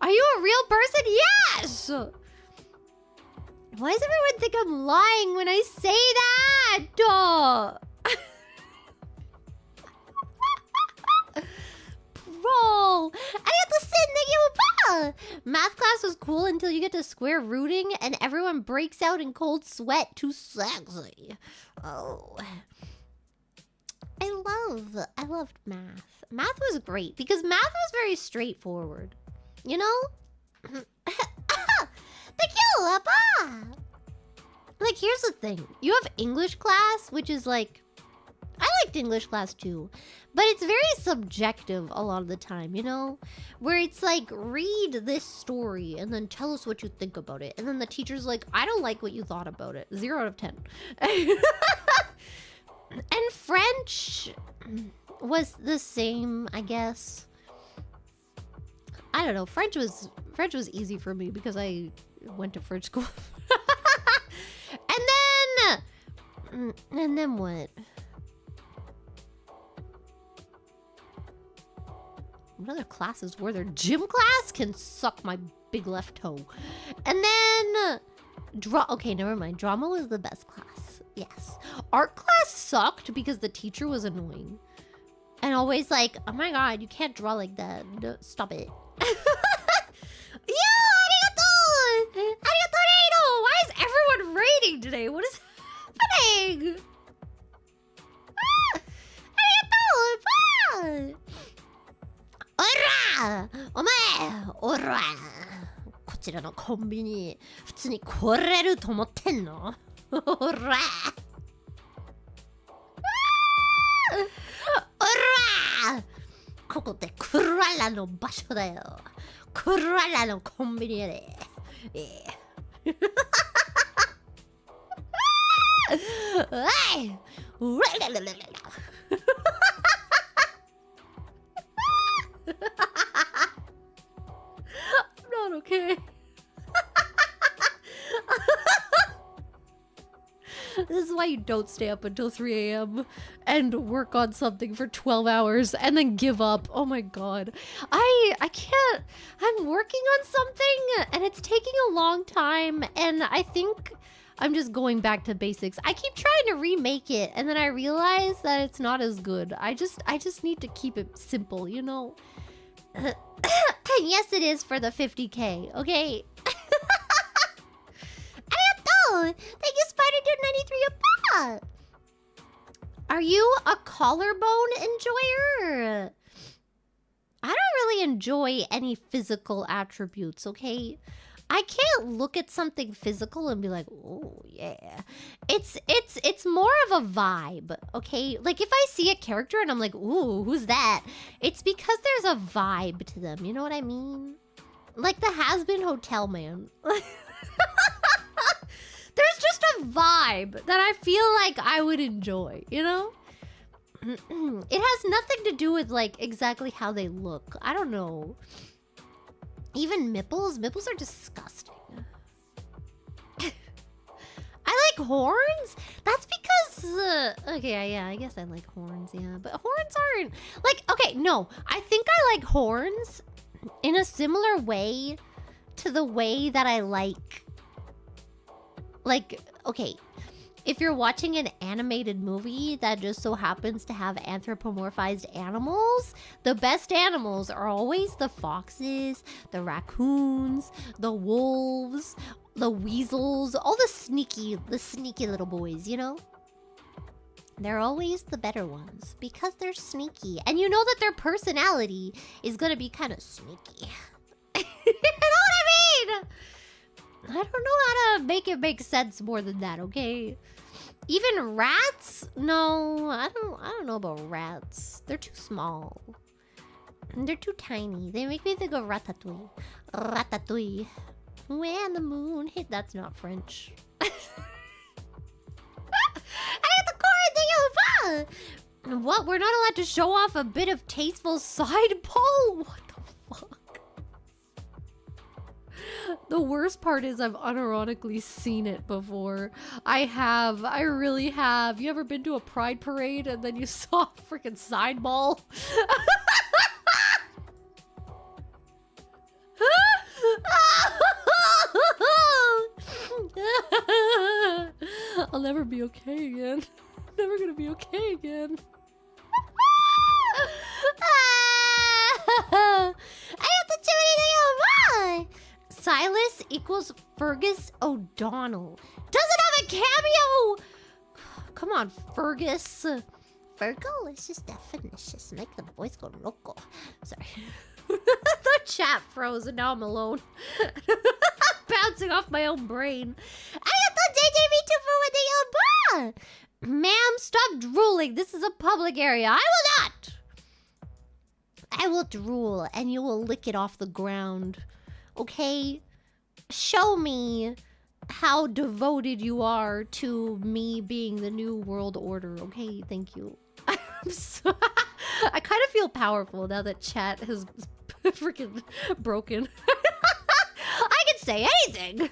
Are you a real person? Yes! Why does everyone think I'm lying when I say that? Bro! Math class was cool until you get to square rooting and everyone breaks out in cold sweat. Too sexy. Oh. I loved math. Math was great because math was very straightforward. You know? Thank you, Appa! Like, here's the thing. You have English class, which is like... I liked English class too, but it's very subjective a lot of the time, you know? Where it's like, read this story and then tell us what you think about it. And then the teacher's like, I don't like what you thought about it. 0 out of 10. And French was the same, I guess. I don't know. French was easy for me because I went to French school. And then what? What other classes were there? Gym class can suck my big left toe. And then okay, never mind. Drama was the best class. Yes. Art class sucked because the teacher was annoying. And always like, oh my god, you can't draw like that. No, stop it. Yo, arigato! Arigato! Why is everyone raiding today? What is happening? Arigato! Ora! お前! Ora! こちらのコンビニ普通に来れると思ってんの? Ora! Ora! ここってクララの場所だよ。クララのコンビニやで。おい! I'm not okay. This is why you don't stay up until 3 a.m. and work on something for 12 hours and then give up. Oh my god. I can't. I'm working on something and it's taking a long time, and I think I'm just going back to basics. I keep trying to remake it, and then I realize that it's not as good. I just need to keep it simple, you know? Yes, it is for the 50K, okay? Arigato! Thank you, Spider-Dude93. Are you a collarbone enjoyer? I don't really enjoy any physical attributes, okay? I can't look at something physical and be like, oh yeah. It's more of a vibe, okay? Like if I see a character and I'm like, ooh, who's that? It's because there's a vibe to them, you know what I mean? Like the Has-Been Hotel Man. There's just a vibe that I feel like I would enjoy, you know? It has nothing to do with like exactly how they look. I don't know. Even Mipples are disgusting. I like horns? That's because okay, yeah, I guess I like horns, yeah. But horns aren't like, okay, no. I think I like horns in a similar way to the way that I like, okay, if you're watching an animated movie that just so happens to have anthropomorphized animals, the best animals are always the foxes, the raccoons, the wolves, the weasels, all the sneaky little boys, you know? They're always the better ones because they're sneaky. And you know that their personality is gonna be kind of sneaky. You know what I mean? I don't know how to make it make sense more than that, okay? Even rats? No, I don't know about rats. They're too small. They're too tiny. They make me think of ratatouille. Ratatouille. When the moon hit. That's not French. I got the cord thing. What? We're not allowed to show off a bit of tasteful side pole? What the fuck? The worst part is I've unironically seen it before. I really have. You ever been to a pride parade and then you saw a freaking side ball? I'll never be okay again. I'm never gonna be okay again. Silas equals Fergus O'Donnell. Doesn't have a cameo! Come on, Fergus. Fergalicious definitions make the voice go loco. Sorry. The chat froze and now I'm alone. Bouncing off my own brain. Ma'am, stop drooling. This is a public area. I will not. I will drool and you will lick it off the ground. Okay? Show me how devoted you are to me being the new world order. Okay? Thank you. I kind of feel powerful now that chat has freaking broken. I can say anything.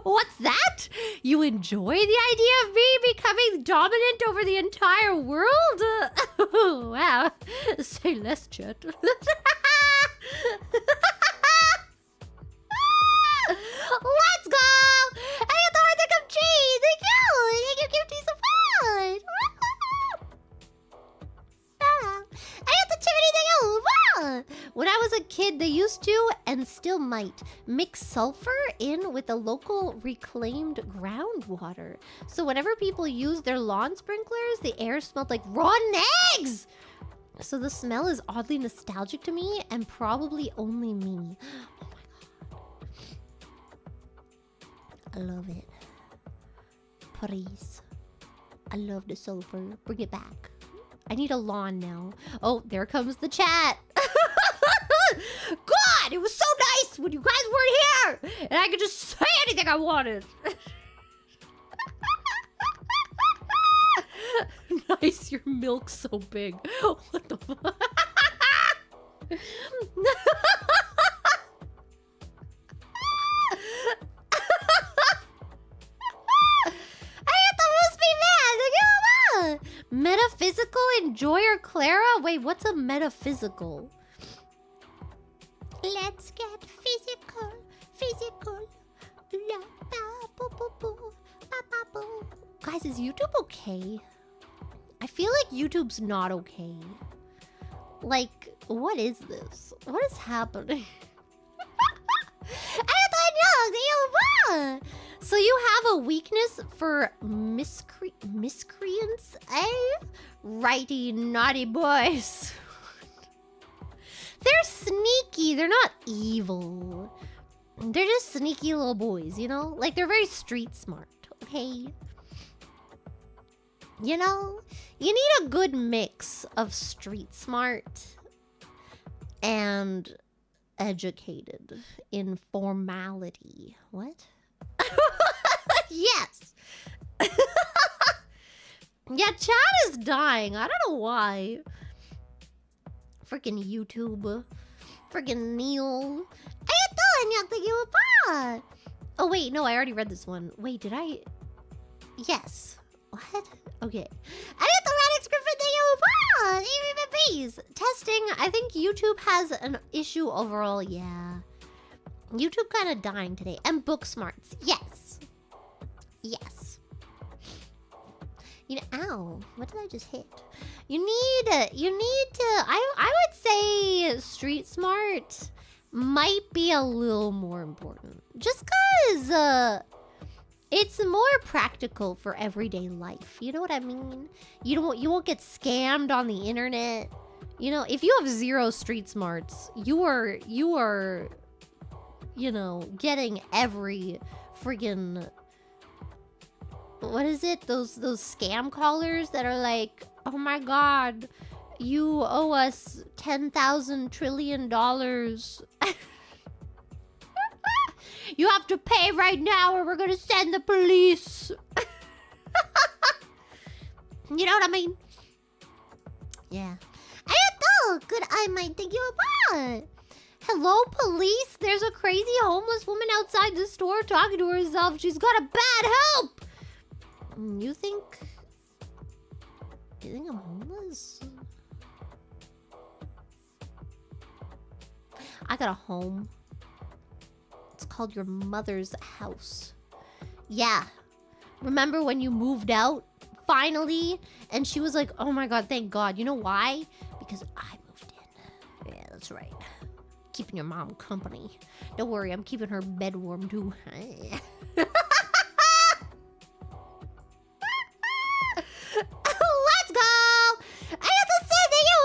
What's that? You enjoy the idea of me becoming dominant over the entire world? Wow. Say less, chat. Let's go! I got the heart that come cheese! Thank you! Thank you, give me some fun! I got the chimney thing. When I was a kid, they used to, and still might, mix sulfur in with the local reclaimed groundwater. So whenever people used their lawn sprinklers, the air smelled like rotten eggs! So the smell is oddly nostalgic to me, and probably only me. Oh my god. I love it. Please. I love the sulfur. Bring it back. I need a lawn now. Oh, there comes the chat. God, it was so nice when you guys weren't here. And I could just say anything I wanted. Nice, your milk's so big. What the fuck? Metaphysical enjoyer Clara? Wait, what's a metaphysical? Let's get physical, physical. Guys, is YouTube okay? I feel like YouTube's not okay. Like, what is this? What is happening? So you have a weakness for miscreants, eh? Righty, naughty boys. They're sneaky. They're not evil. They're just sneaky little boys, you know? Like, they're very street smart, okay? You know? You need a good mix of street smart and educated in formality. What? Yes. Yeah, chat is dying. I don't know why. Freaking YouTube. Freaking Neil. Oh, wait. No, I already read this one. Wait, did I? Yes. What? Okay. Testing. I think YouTube has an issue overall. Yeah. YouTube kind of dying today. And book smarts. Yes. Yes. You know, ow. What did I just hit? You need to, I would say street smart might be a little more important. Just because, it's more practical for everyday life. You know what I mean? You won't get scammed on the internet. You know, if you have 0 street smarts, you are, you know, getting every friggin', what is it? Those scam callers that are like, oh my god, you owe us $10,000 trillion. You have to pay right now or we're gonna send the police. You know what I mean? Yeah. Good, I might think you about. Hello, police. There's a crazy homeless woman outside the store talking to herself. She's got a bad help. You think I'm homeless? I got a home. It's called your mother's house. Yeah. Remember when you moved out? Finally? And she was like, oh my god, thank god. You know why? Because I moved in. Yeah, that's right. Keeping your mom company. Don't worry, I'm keeping her bed warm too. Let's go! I have to say that you.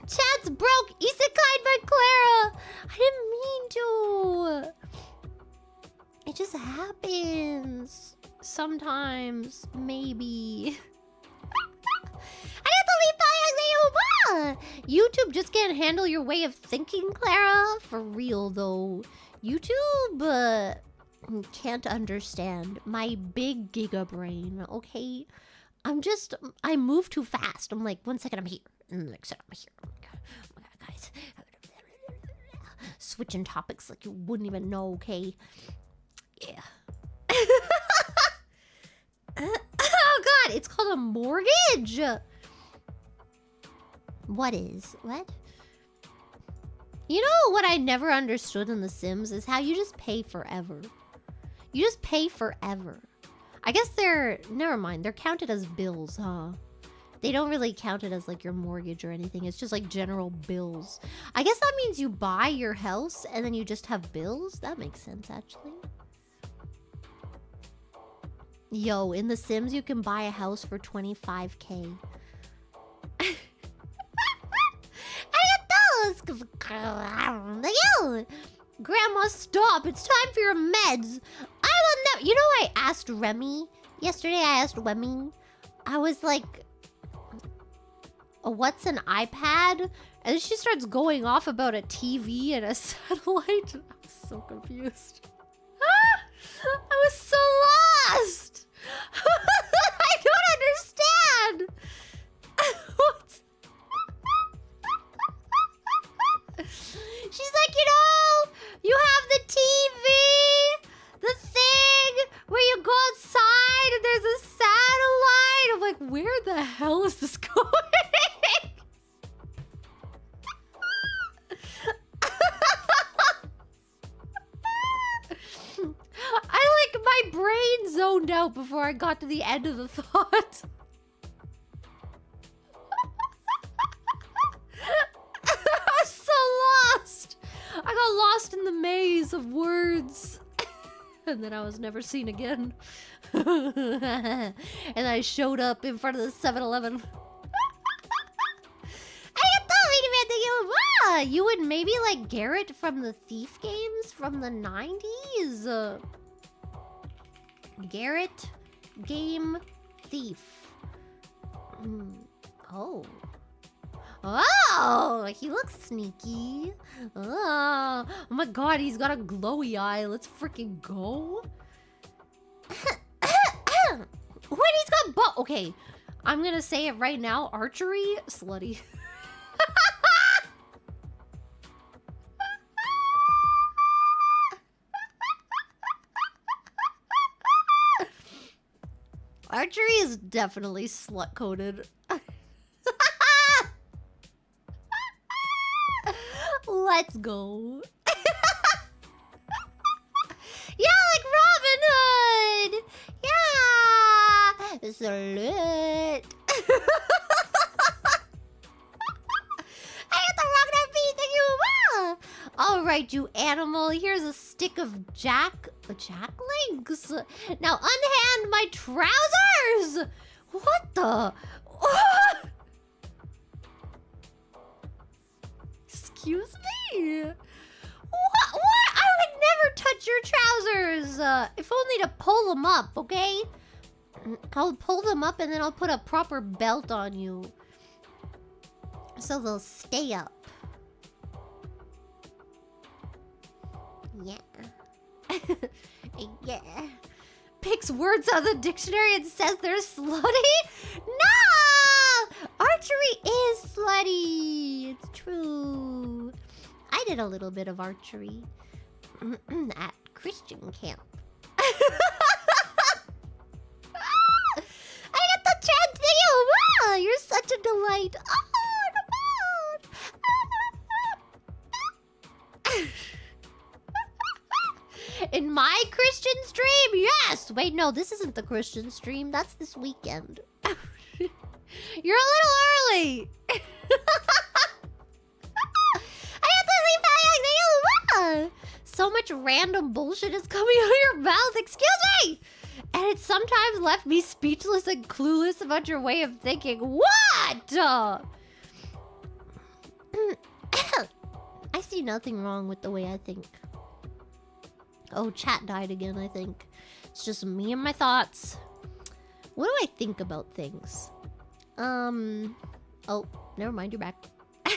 Chat's broke. Isekai by Clara. I didn't mean to. It just happens. Sometimes, maybe. YouTube just can't handle your way of thinking, Clara. For real, though. YouTube can't understand my big giga brain, okay? I move too fast. I'm like, 1 second, I'm here. And the next second, I'm here. Oh my god, guys. Switching topics like you wouldn't even know, okay? Yeah. Oh god, it's called a mortgage. What is? What? You know what I never understood in The Sims is how you just pay forever. You just pay forever. I guess never mind, they're counted as bills, huh? They don't really count it as like your mortgage or anything. It's just like general bills. I guess that means you buy your house and then you just have bills? That makes sense, actually. Yo, in The Sims, you can buy a house for 25K. Grandma, stop. It's time for your meds. I will never... You know, I asked Remy yesterday. I asked Remy. I was like, oh, what's an iPad? And then she starts going off about a TV and a satellite. I was so confused. I was so lost. I don't understand. What? She's like, you know, you have the TV, the thing where you go outside and there's a satellite. I'm like, where the hell is this going? before I got to the end of the thought. I was so lost. I got lost in the maze of words. And then I was never seen again. And I showed up in front of the 7-Eleven. You would maybe like Garrett from the Thief games from the 90s. Garrett game Thief. Oh. Oh, he looks sneaky. Oh my god, he's got a glowy eye. Let's freaking go. What, he's got okay, I'm gonna say it right now. Archery? Slutty. Archery is definitely slut-coded. Let's go. Yeah, like Robin Hood. Yeah. Slut. I got the rock that beat that you. All right, you animal. Here's a stick of jack legs. Now unhand my trousers. What the? Excuse me? What? I would never touch your trousers. If only to pull them up, okay? I'll pull them up and then I'll put a proper belt on you. So they'll stay up. Yeah. Yeah. Picks words out of the dictionary and says they're slutty? No! Archery is slutty. It's true. I did a little bit of archery at Christian camp. I got the chance to you. Wow, you're such a delight. In my Christian stream, yes! Wait, no, this isn't the Christian stream. That's this weekend. You're a little early. I have to leave. So much random bullshit is coming out of your mouth. Excuse me! And it sometimes left me speechless and clueless about your way of thinking. What? I see nothing wrong with the way I think. Oh, chat died again, I think. It's just me and my thoughts. What do I think about things? Oh, never mind, you're back. I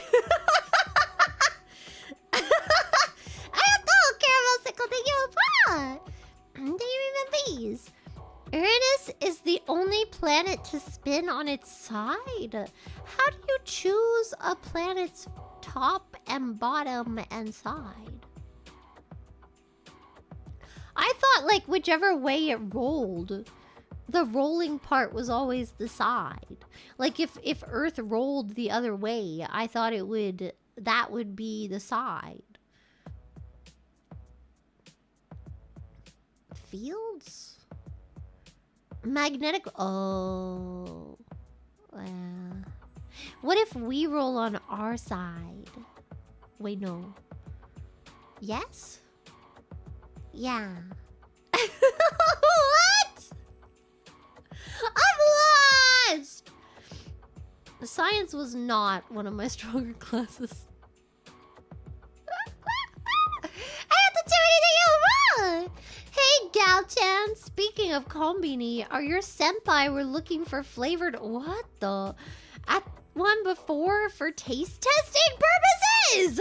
don't care about sickle thing you apart. Do you even please? Uranus is the only planet to spin on its side. How do you choose a planet's top and bottom and side? I thought, like, whichever way it rolled, the rolling part was always the side. Like, if Earth rolled the other way, I thought that would be the side. Fields? Magnetic... Oh. What if we roll on our side? Wait, no. Yes? Yeah. What? I'm lost! Science was not one of my stronger classes. I have to do anything. Hey, Gal-chan. Speaking of conbini, are your senpai were looking for flavored... What the... At one before for taste testing purposes?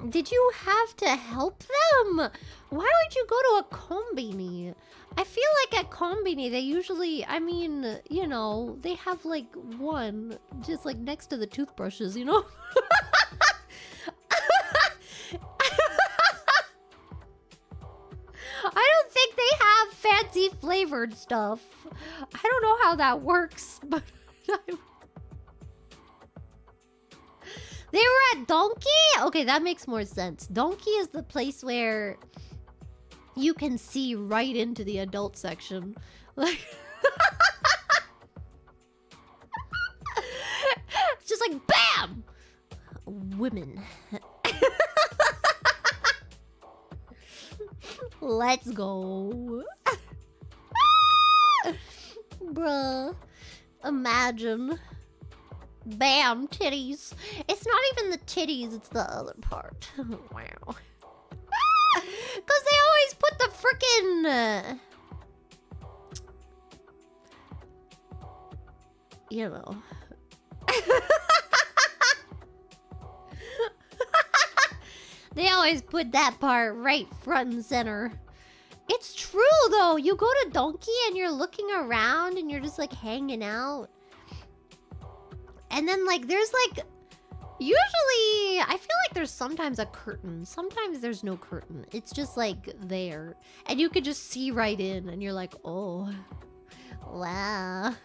Did you have to help them? Why would you go to a conbini? I feel like at conbini they usually, I mean, you know, they have like one just like next to the toothbrushes, you know? I don't think they have fancy flavored stuff. I don't know how that works, but they were at Donkey? Okay, that makes more sense. Donkey is the place where you can see right into the adult section. Like, it's just like BAM! Women. Let's go. Bruh. Imagine. Bam, titties. It's not even the titties, it's the other part. Wow. Because they always put the frickin'... you know. They always put that part right front and center. It's true, though. You go to Donkey and you're looking around and you're just, like, hanging out. And then, like, there's, like... usually, I feel like there's sometimes a curtain. Sometimes there's no curtain. It's just, like, there. And you could just see right in. And you're like, oh. Wow.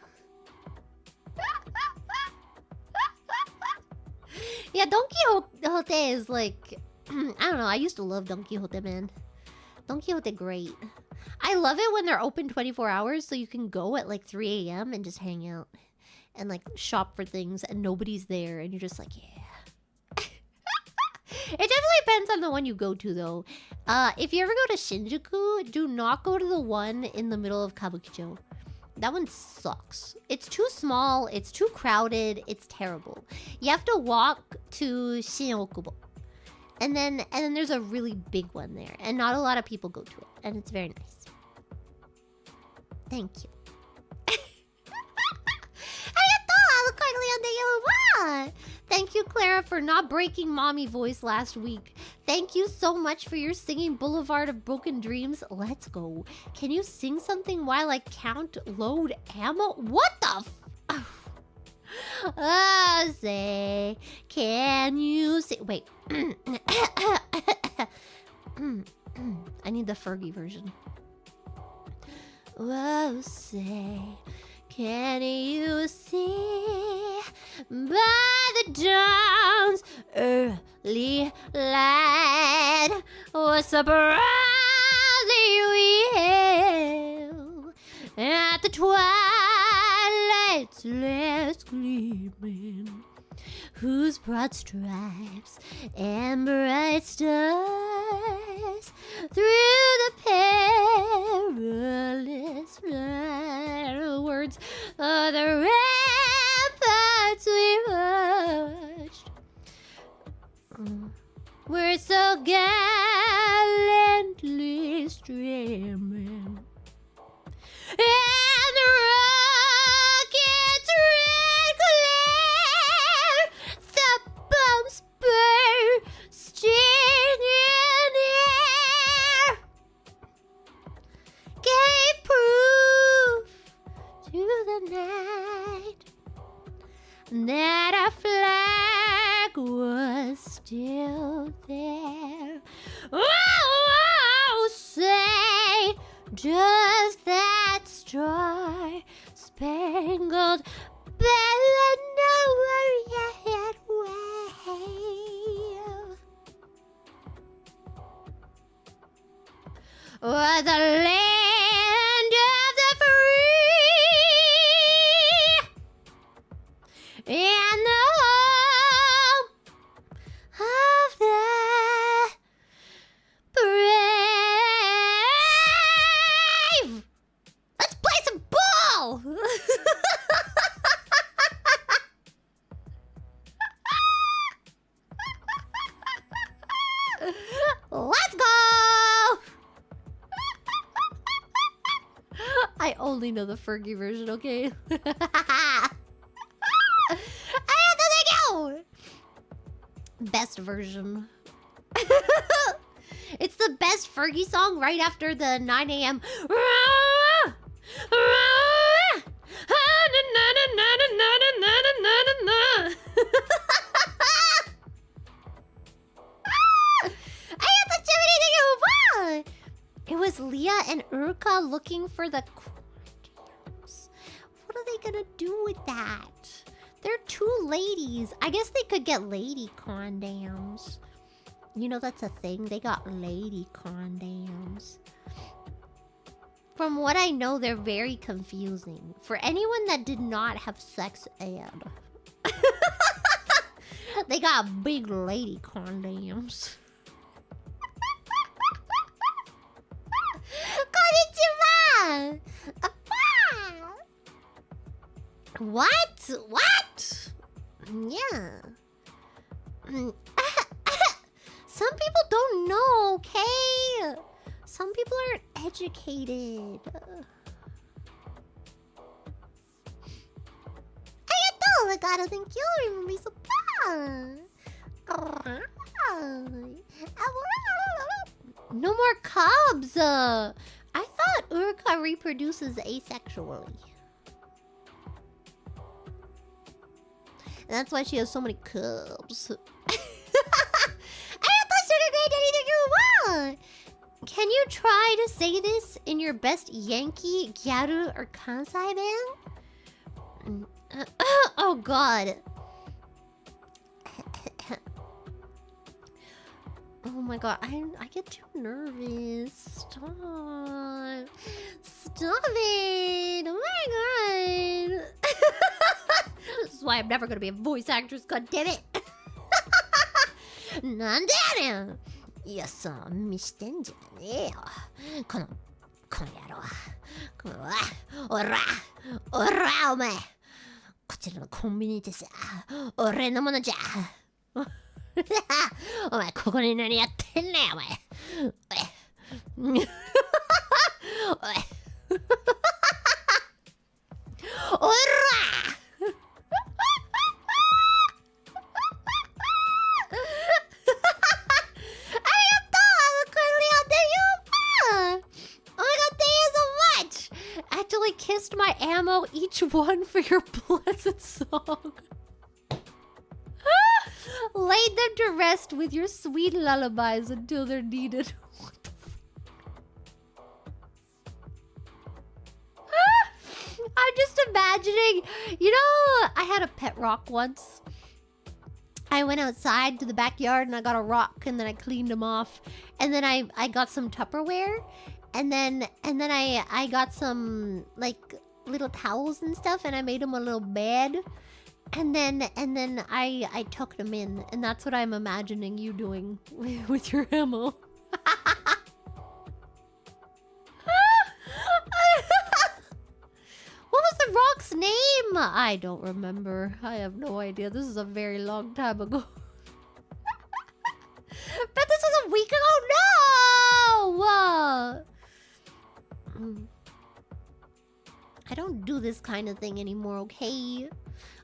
Yeah, Don Quixote is, like... I don't know. I used to love Don Quixote, man. Don Quixote, great. I love it when they're open 24 hours, so you can go at like 3 a.m. and just hang out. And like shop for things, and nobody's there, and you're just like, yeah. It definitely depends on the one you go to, though. If you ever go to Shinjuku, do not go to the one in the middle of Kabukicho. That one sucks. It's too small, it's too crowded, it's terrible. You have to walk to Shin-Okubo. And then there's a really big one there. And not a lot of people go to it. And it's very nice. Thank you. Thank you, Clara, for not breaking mommy voice last week. Thank you so much for your singing Boulevard of Broken Dreams. Let's go. Can you sing something while I count load ammo? What the f... say, can you say... Wait. I need the Fergie version. Oh, say, can you see by the dawn's early light what surprisingly real at the twilight's last gleaming, whose broad stripes and bright stars through the perilous words of the ramparts we watched were so gallantly streaming, and the rockets red glare, the bombs bursting in air, gave proof to the night that our flag was still there. Oh, say, does that star-spangled banner yet wave? Or the land of the free and the home of the brave? Let's play some ball! Let's go! I only know the Fergie version, okay? Best version. It's the best Fergie song right after the 9 a.m. It was Leah and Urka looking for the condoms. What are they gonna do with that? They're two ladies. I guess they could get lady condoms. You know that's a thing. They got lady condoms. From what I know, they're very confusing. For anyone that did not have sex and... they got big lady condoms. Konnichiwa! What? What? Yeah. Some people don't know, okay? Some people aren't educated. Arigato, thank you. Remember so no more cubs. I thought Urka reproduces asexually. And that's why she has so many cubs. Can you try to say this in your best Yankee, Gyaru, or Kansai band? Oh god. Oh my god, I get too nervous. Stop. Stop it. Oh my god. This is why I'm never gonna be a voice actress, god damn it. Nandere! いやさ、見してんじゃねえよ。この野郎。おら、お前。こちらのコンビニでさ、俺のものじゃ。お前、ここに何やってんねん、お前。おい。おら！Actually kissed my ammo, each one for your blessed song. Laid them to rest with your sweet lullabies until they're needed. What the I'm just imagining, you know, I had a pet rock once. I went outside to the backyard and I got a rock and then I cleaned him off. And then I got some Tupperware. And then I got some like little towels and stuff and I made him a little bed. And then I tucked him in, and that's what I'm imagining you doing with your ammo. What was the rock's name? I don't remember. I have no idea. This is a very long time ago. Bet this was a week ago. No! I don't do this kind of thing anymore, okay?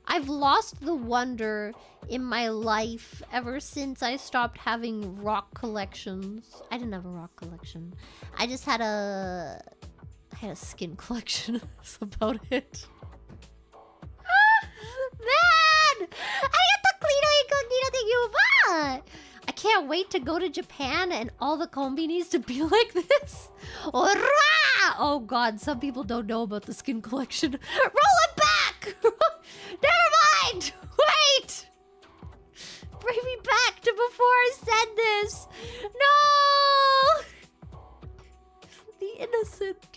I've lost the wonder in my life ever since I stopped having rock collections. I didn't have a rock collection. I just had a skin collection. That's about it. Man! I can't wait to go to Japan and all the conbinis to be like this. Ora! Oh god, some people don't know about the skin collection. Roll it back! Never mind! Wait! Bring me back to before I said this. No! The innocent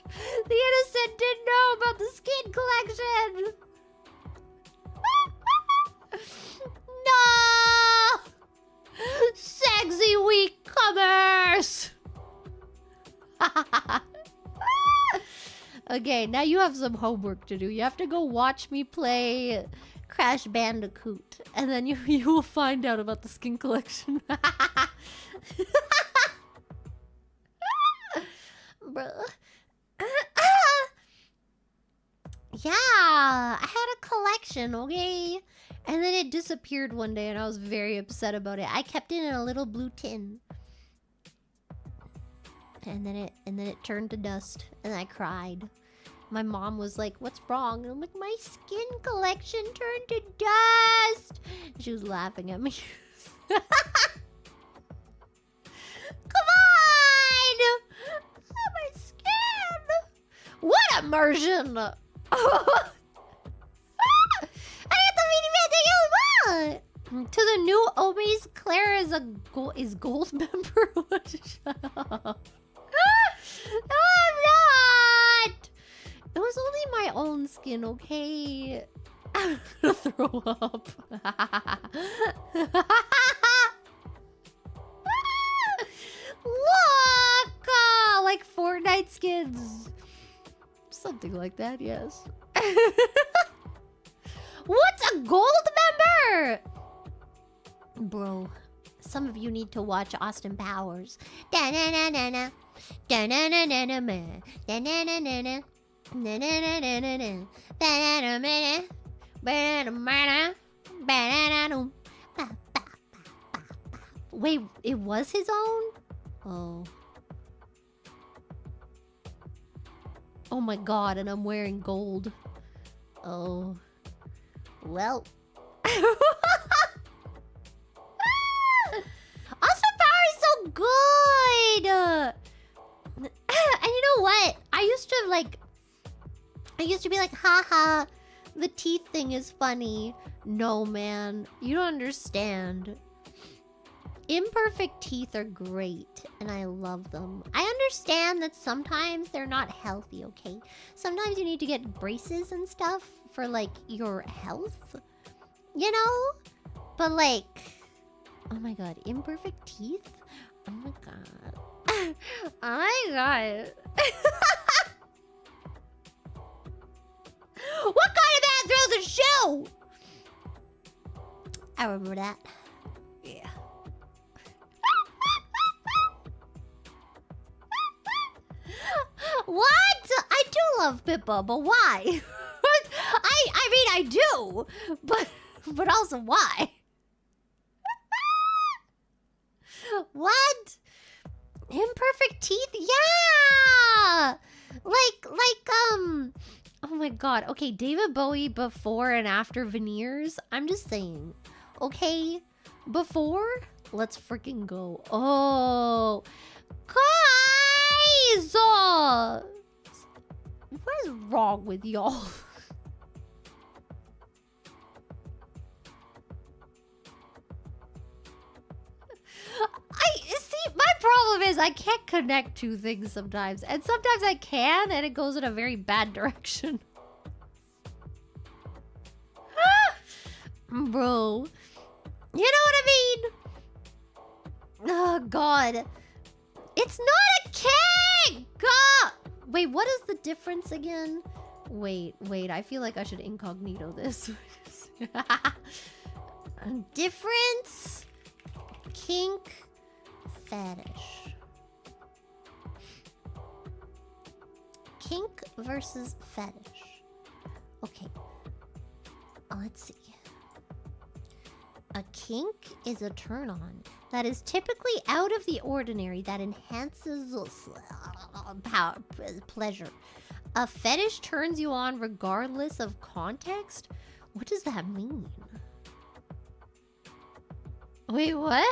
didn't know about the skin collection. No! Sexy weak commerce! Okay, now you have some homework to do. You have to go watch me play Crash Bandicoot, and then you will find out about the skin collection. Bruh. Yeah, I had a collection, okay? And then it disappeared one day, and I was very upset about it. I kept it in a little blue tin. And then it turned to dust, and I cried. My mom was like, "What's wrong?" And I'm like, "My skin collection turned to dust." She was laughing at me. Come on! Oh, my skin! What immersion! To the new Obies, Claire is a gold member. Shut up. No, I'm not. my own skin, okay? I'm gonna throw up. Look! Like Fortnite skins. Something like that, yes. What's a gold member? Bro, some of you need to watch Austin Powers. Da-na-na-na-na. Da-na-na-na-na-na. Da-na-na-na-na. Da-na-na-na-na-na. Da-na-na-na-na. Ba-da-da-ba-da. Ba-da-da-dum. Ba-ba-ba-ba-ba. Wait, it was his own? Oh. Oh my god, and I'm wearing gold. Oh. Well. Austin Power is so good! And you know what? I used to be like, haha, the teeth thing is funny. No, man. You don't understand. Imperfect teeth are great, and I love them. I understand that sometimes they're not healthy, okay? Sometimes you need to get braces and stuff for, like, your health. You know? But, like... Oh my god, imperfect teeth? Oh my god. Oh my god. What kind of man throws a shoe? I remember that. Yeah. What? I do love Pippa, but why? I mean, I do, but also why? What? Imperfect teeth? Yeah! Oh my god. Okay, David Bowie before and after veneers. I'm just saying. Okay? Before? Let's freaking go. Oh. Guys! What is wrong with y'all? See, my problem is I can't connect two things sometimes. And sometimes I can, and it goes in a very bad direction. Bro. You know what I mean? Oh, God. It's not a cake! Wait, what is the difference again? Wait. I feel like I should incognito this. Difference... Kink, fetish. Kink versus fetish. Okay. Let's see. A kink is a turn on that is typically out of the ordinary that enhances pleasure. A fetish turns you on regardless of context? What does that mean? Wait, what?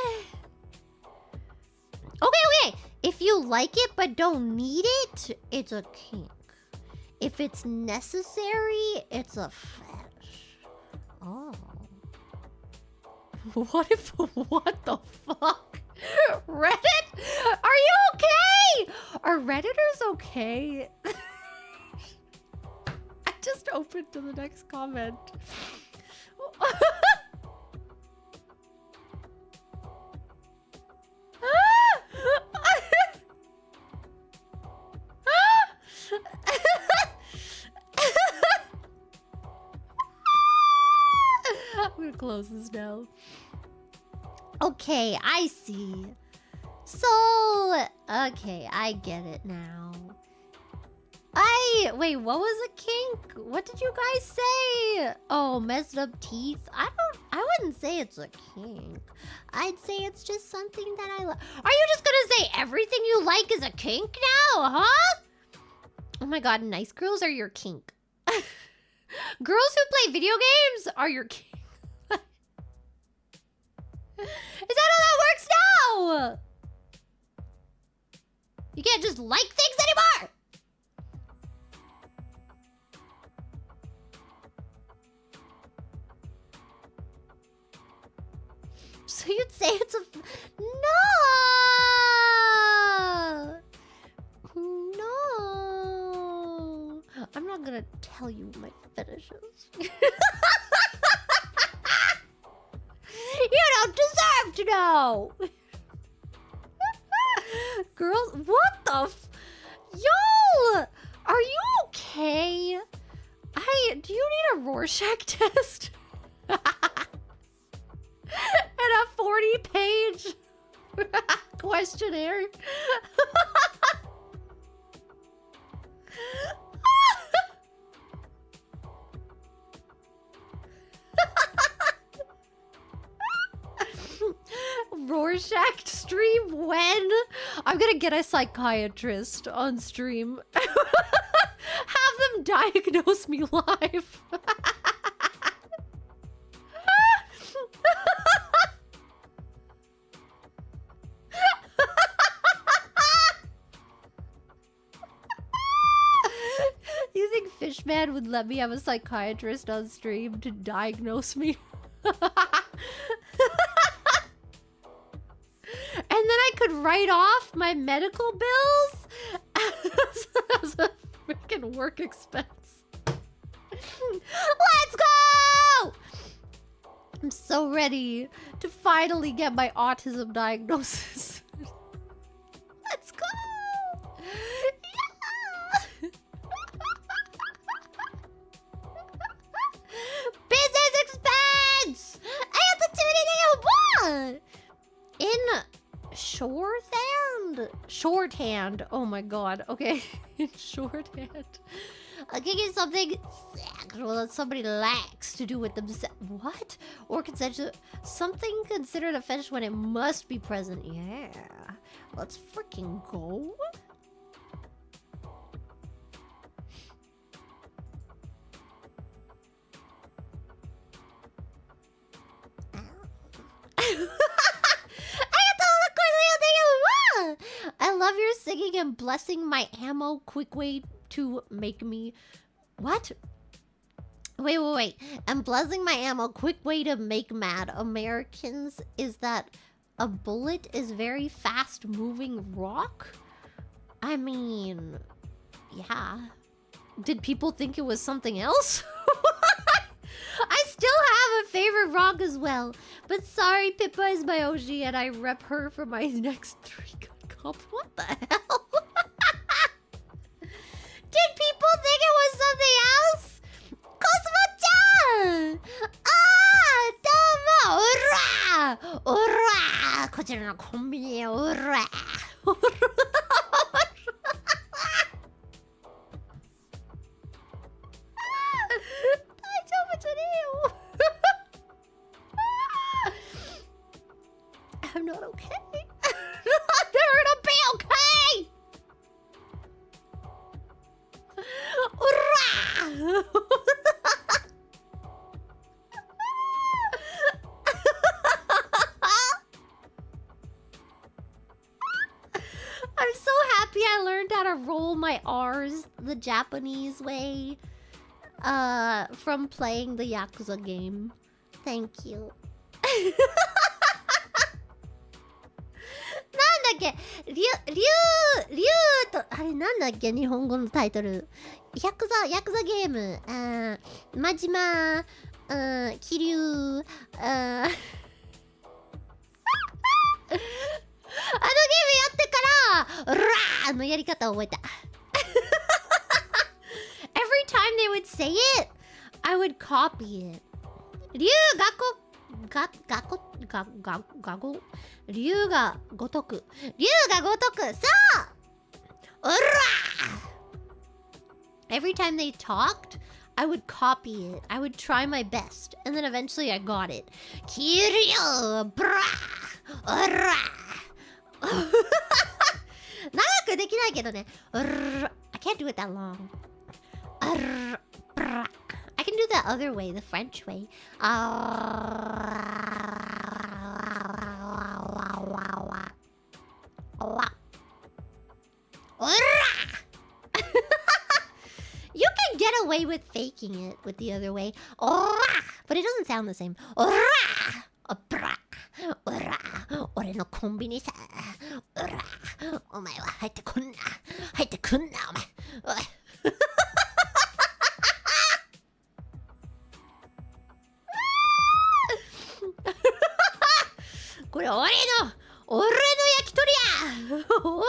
Okay. If you like it but don't need it, it's a kink. If it's necessary, it's a fetish. Oh. What the fuck? Reddit? Are you okay? Are Redditors okay? I just opened to the next comment. I'm gonna close this now. Okay, I see. So, okay, I get it now. Wait, what was a kink? What did you guys say? Oh, messed up teeth? I wouldn't say it's a kink. I'd say it's just something that I like. Are you just gonna say everything you like is a kink now, huh? Oh my god, nice girls are your kink. Girls who play video games are your kink. Is that how that works now? You can't just like things anymore! So you'd say it's a... No! I'm not gonna tell you my fetishes. You don't deserve to know. Girls, what the Y'all, are you okay? Do you need a Rorschach test? And a 40-page questionnaire? Rorschach stream when? I'm gonna get a psychiatrist on stream. Have them diagnose me live. You think Fishman would let me have a psychiatrist on stream to diagnose me? And then I could write off my medical bills as a freaking work expense. Let's go! I'm so ready to finally get my autism diagnosis. Let's go! Yeah! Business expense! I have to tune in in shorthand. Oh my god. Okay. In shorthand. I'll give you something sexual that somebody likes to do with themselves. What? Or consensual. Something considered a fetish when it must be present. Yeah. Let's freaking go. I love your singing and blessing my ammo. Quick way to make me... What? Wait. And blessing my ammo. Quick way to make mad Americans is that a bullet is very fast moving rock? I mean... Yeah. Did people think it was something else? I still have a favorite rock as well. But sorry, Pippa is my OG and I rep her for my next 3 cup. What the hell? Did people think it was something else? Cosmo-chan! Ah, domo! Ura! Ura! こちらのコンビニへ Ura! Ura! 大丈夫じゃねえよ I'm not okay. They're gonna be okay! Hoorah! I'm so happy I learned how to roll my R's the Japanese way from playing the Yakuza game. Thank you. なんだっけ、竜と、あれなんだっけ、日本語のタイトル。ヤクザゲーム、真島、気流、あのゲームやってから、ラーのやり方を覚えた。Every time they would say it, I would copy it. 竜が如く。そううら Every time they talked, I would copy it. I would try my best. And then eventually I got it. キリヨブラうら長くできないけどね。I can't do it that long. I can do that other way, the French way. You can get away with faking it with the other way. But it doesn't sound the same. 俺のコンビニさ。お前は入ってくんな、お前。俺の焼き鳥やほら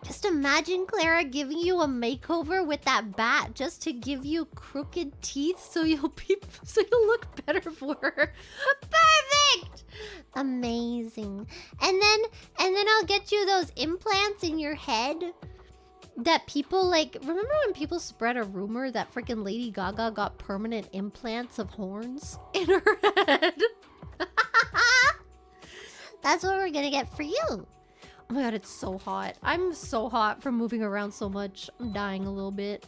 Just imagine Clara giving you a makeover with that bat just to give you crooked teeth so you'll look better for her. Perfect! Amazing. And then I'll get you those implants in your head that people like. Remember when people spread a rumor that freaking Lady Gaga got permanent implants of horns in her head? That's what we're gonna get for you. Oh my god, it's so hot. I'm so hot from moving around so much. I'm dying a little bit.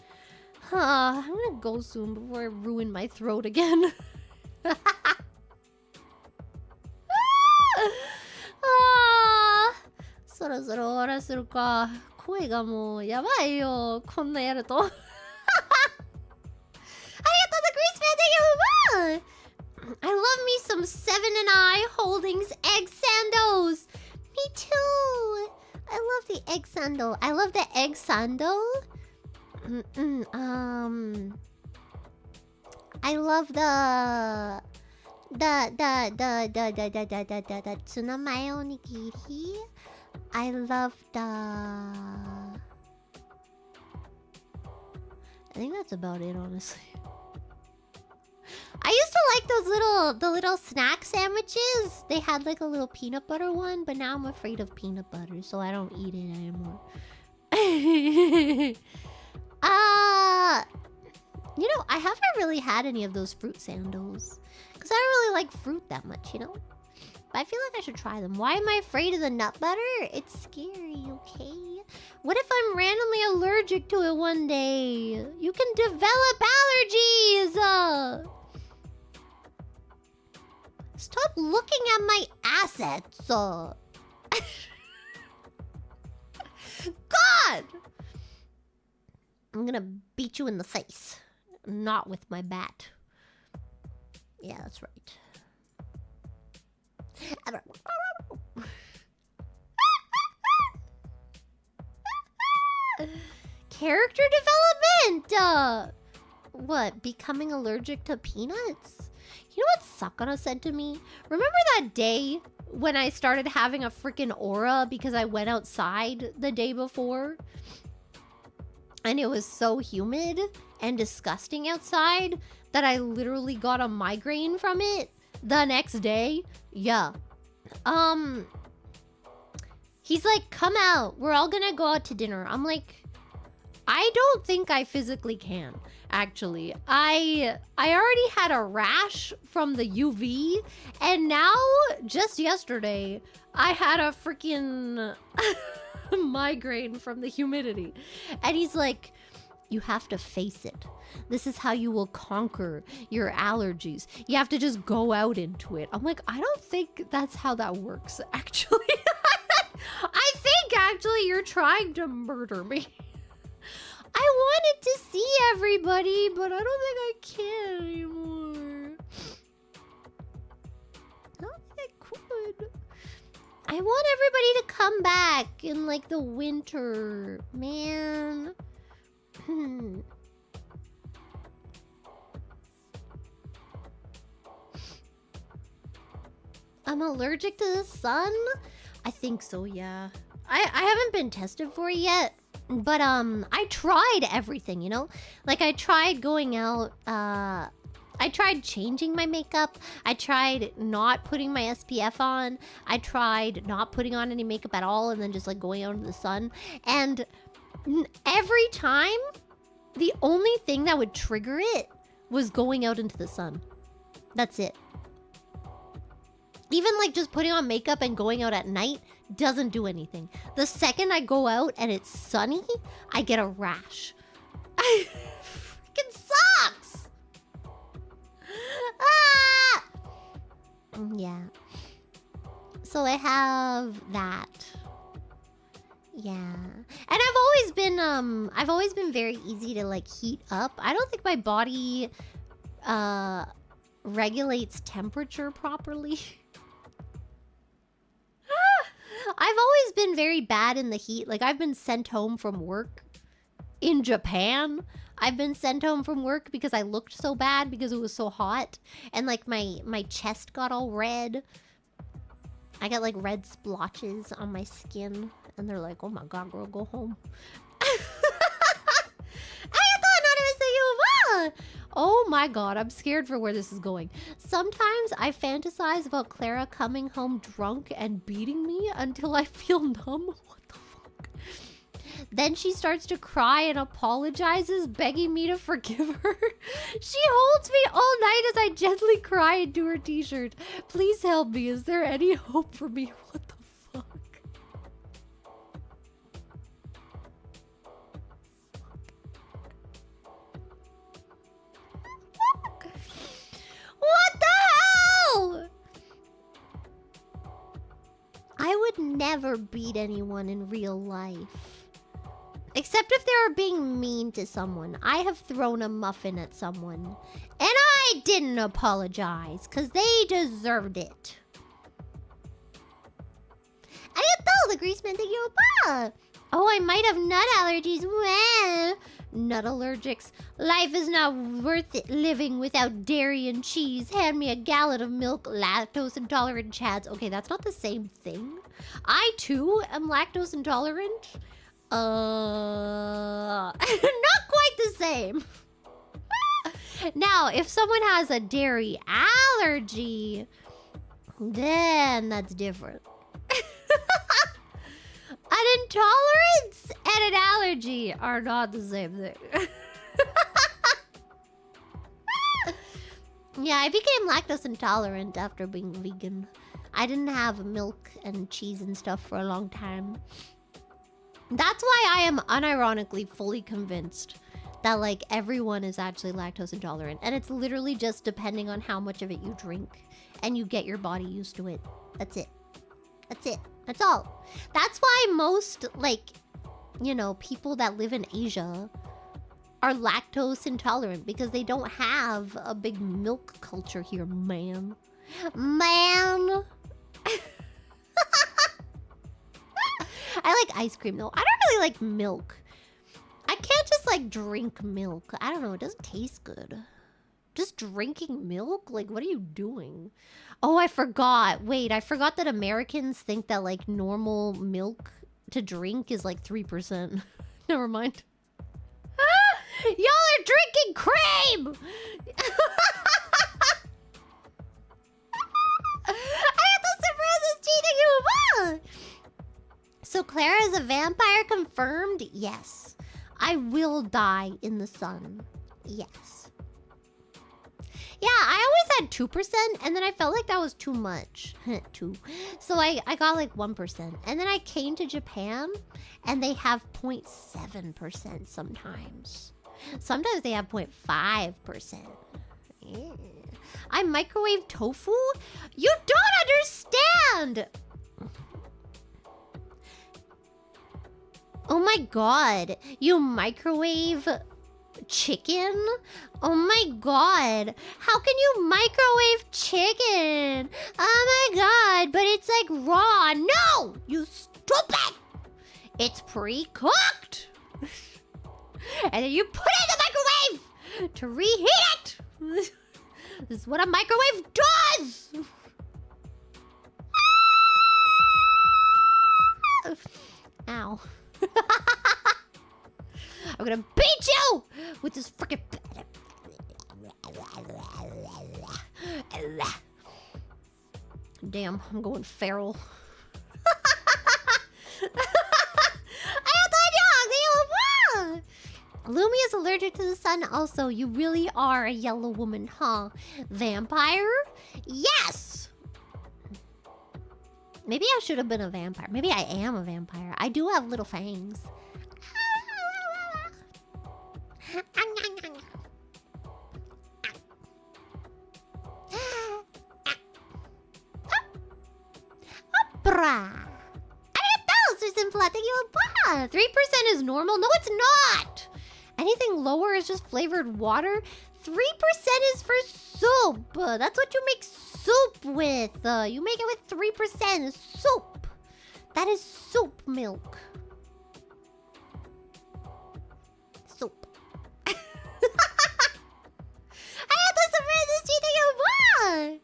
I'm gonna go soon before I ruin my throat again. I love me some 7&I Holdings egg sandos. Me too. I love the egg sandal. I love the egg sandal. I love the tuna mayo onigiri. I love the. I think that's about it, honestly. I used to like the little snack sandwiches. They had like a little peanut butter one, but now I'm afraid of peanut butter, so I don't eat it anymore. You know, I haven't really had any of those fruit sandals because I don't really like fruit that much, you know. But I feel like I should try them. Why am I afraid of the nut butter? It's scary, okay? What if I'm randomly allergic to it one day? You can develop allergies! Stop looking at my assets! God! I'm gonna beat you in the face. Not with my bat. Yeah, that's right. Character development! What? Becoming allergic to peanuts? You know what Sakana said to me? Remember that day when I started having a freaking aura because I went outside the day before? And it was so humid and disgusting outside that I literally got a migraine from it the next day. Yeah. He's like, come out. We're all gonna go out to dinner. I'm like, I don't think I physically can, actually. I already had a rash from the UV, and now, just yesterday, I had a freaking migraine from the humidity. And he's like, you have to face it. This is how you will conquer your allergies. You have to just go out into it. I'm like, I don't think that's how that works, actually. I think, actually, you're trying to murder me. I wanted to see everybody, but I don't think I can anymore. I don't think I could. I want everybody to come back in, like, the winter. Man. I'm allergic to the sun? I think so, yeah. I haven't been tested for it yet. But I tried everything, you know? Like I tried going out, I tried changing my makeup. I tried not putting my SPF on. I tried not putting on any makeup at all and then just like going out into the sun. And every time, the only thing that would trigger it was going out into the sun. That's it. Even like just putting on makeup and going out at night doesn't do anything. The second I go out and it's sunny, I get a rash. It freaking sucks! Ah! Yeah. So I have that. Yeah. And I've always been very easy to like heat up. I don't think my body regulates temperature properly. I been very bad in the heat. Like, I've been sent home from work in Japan. I've been sent home from work because I looked so bad because it was so hot. And, like, my chest got all red. I got, like, red splotches on my skin. And they're like, oh my god, girl, go home. Oh my god, I'm scared for where this is going. Sometimes I fantasize about Clara coming home drunk and beating me until I feel numb. What the fuck? Then she starts to cry and apologizes, begging me to forgive her. She holds me all night as I gently cry into her t-shirt. Please help me. Is there any hope for me? What the fuck? What the hell? I would never beat anyone in real life. Except if they are being mean to someone. I have thrown a muffin at someone. And I didn't apologize, because they deserved it. Arigato, the Greaseman, thank you. Oh, I might have nut allergies. Well, nut allergics. Life is not worth it living without dairy and cheese. Hand me a gallon of milk, lactose intolerant chads. Okay, that's not the same thing. I, too, am lactose intolerant. Not quite the same. Now, if someone has a dairy allergy, then that's different. An intolerance and an allergy are not the same thing. Yeah, I became lactose intolerant after being vegan. I didn't have milk and cheese and stuff for a long time. That's why I am unironically fully convinced that, like, everyone is actually lactose intolerant. And it's literally just depending on how much of it you drink. And you get your body used to it. That's it. That's it. That's all. That's why most, like, you know, people that live in Asia are lactose intolerant. Because they don't have a big milk culture here, man. Man! I like ice cream, though. I don't really like milk. I can't just, like, drink milk. I don't know. It doesn't taste good. Just drinking milk? Like, what are you doing? Oh, I forgot. Wait, I forgot that Americans think that, like, normal milk to drink is, like, 3%. Never mind. Y'all are drinking cream! I have to surprise cheating you. So Clara is a vampire confirmed? Yes. I will die in the sun. Yes. Yeah, I always had 2%, and then I felt like that was too much. 2. So I got like 1%. And then I came to Japan, and they have 0.7% sometimes. Sometimes they have 0.5%. Yeah. I microwave tofu? You don't understand! Oh my god, you microwave chicken? Oh my god, how can you microwave chicken? Oh my god, but it's like raw. No, you stupid! It's pre-cooked! And then you put it in the microwave to reheat it! This is what a microwave does! Ow. I'm gonna beat you with this freaking. Damn, I'm going feral. Lumi is allergic to the sun also. You really are a yellow woman, huh? Vampire? Yes! Maybe I should have been a vampire. Maybe I am a vampire. I do have little fangs. Thank you. 3% is normal? No, it's not. Anything lower is just flavored water. 3% is for soup. That's what you make soup with. You make it with 3% soup. That is soup milk. Soup. I had to surprise this cheating of what?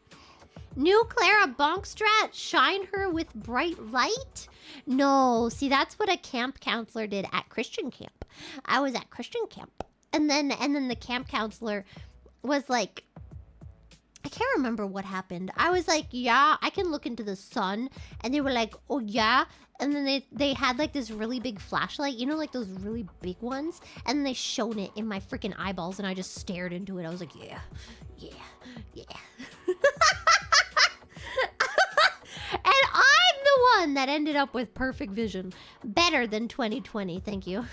New Clara Bonkstrat, shine her with bright light? No, see, that's what a camp counselor did at Christian camp. I was at Christian camp. And then the camp counselor was like, I can't remember what happened. I was like, yeah, I can look into the sun. And they were like, oh yeah. And then they had like this really big flashlight, you know, like those really big ones. And then they shone it in my freaking eyeballs and I just stared into it. I was like, yeah, yeah, yeah. And I'm the one that ended up with perfect vision. Better than 2020, thank you.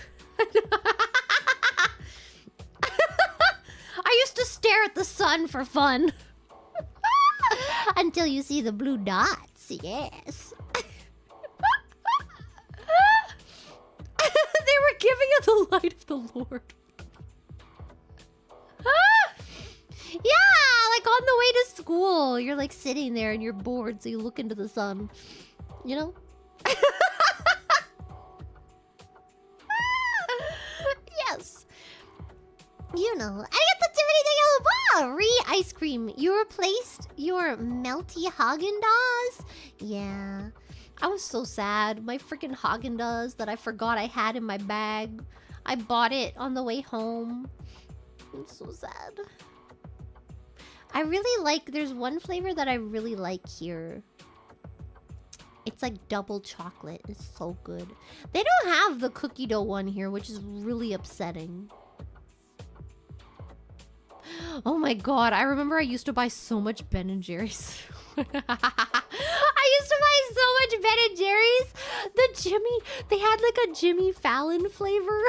I used to stare at the sun for fun. Until you see the blue dots, yes. They were giving it the light of the Lord. Yeah, like on the way to school. You're like sitting there and you're bored, so you look into the sun. You know? Yes. You know. I get the Tiffany re-ice cream. You replaced your melty Haagen-Dazs? Yeah. I was so sad. My freaking Haagen-Dazs that I forgot I had in my bag. I bought it on the way home. I'm so sad. I really like... There's one flavor that I really like here. It's like double chocolate. It's so good. They don't have the cookie dough one here, which is really upsetting. Oh my god, I remember I used to buy so much Ben & Jerry's. I used to buy so much Ben & Jerry's. The Jimmy... They had like a Jimmy Fallon flavor.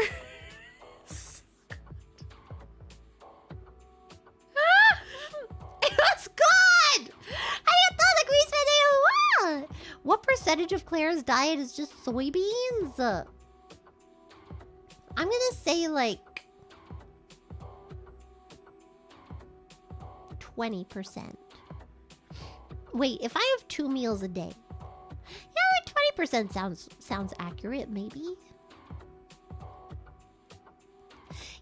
It was good! I didn't know the grease video. What percentage of Claire's diet is just soybeans? I'm gonna say like 20%. Wait, if I have 2 meals a day, yeah, like 20% sounds accurate, maybe.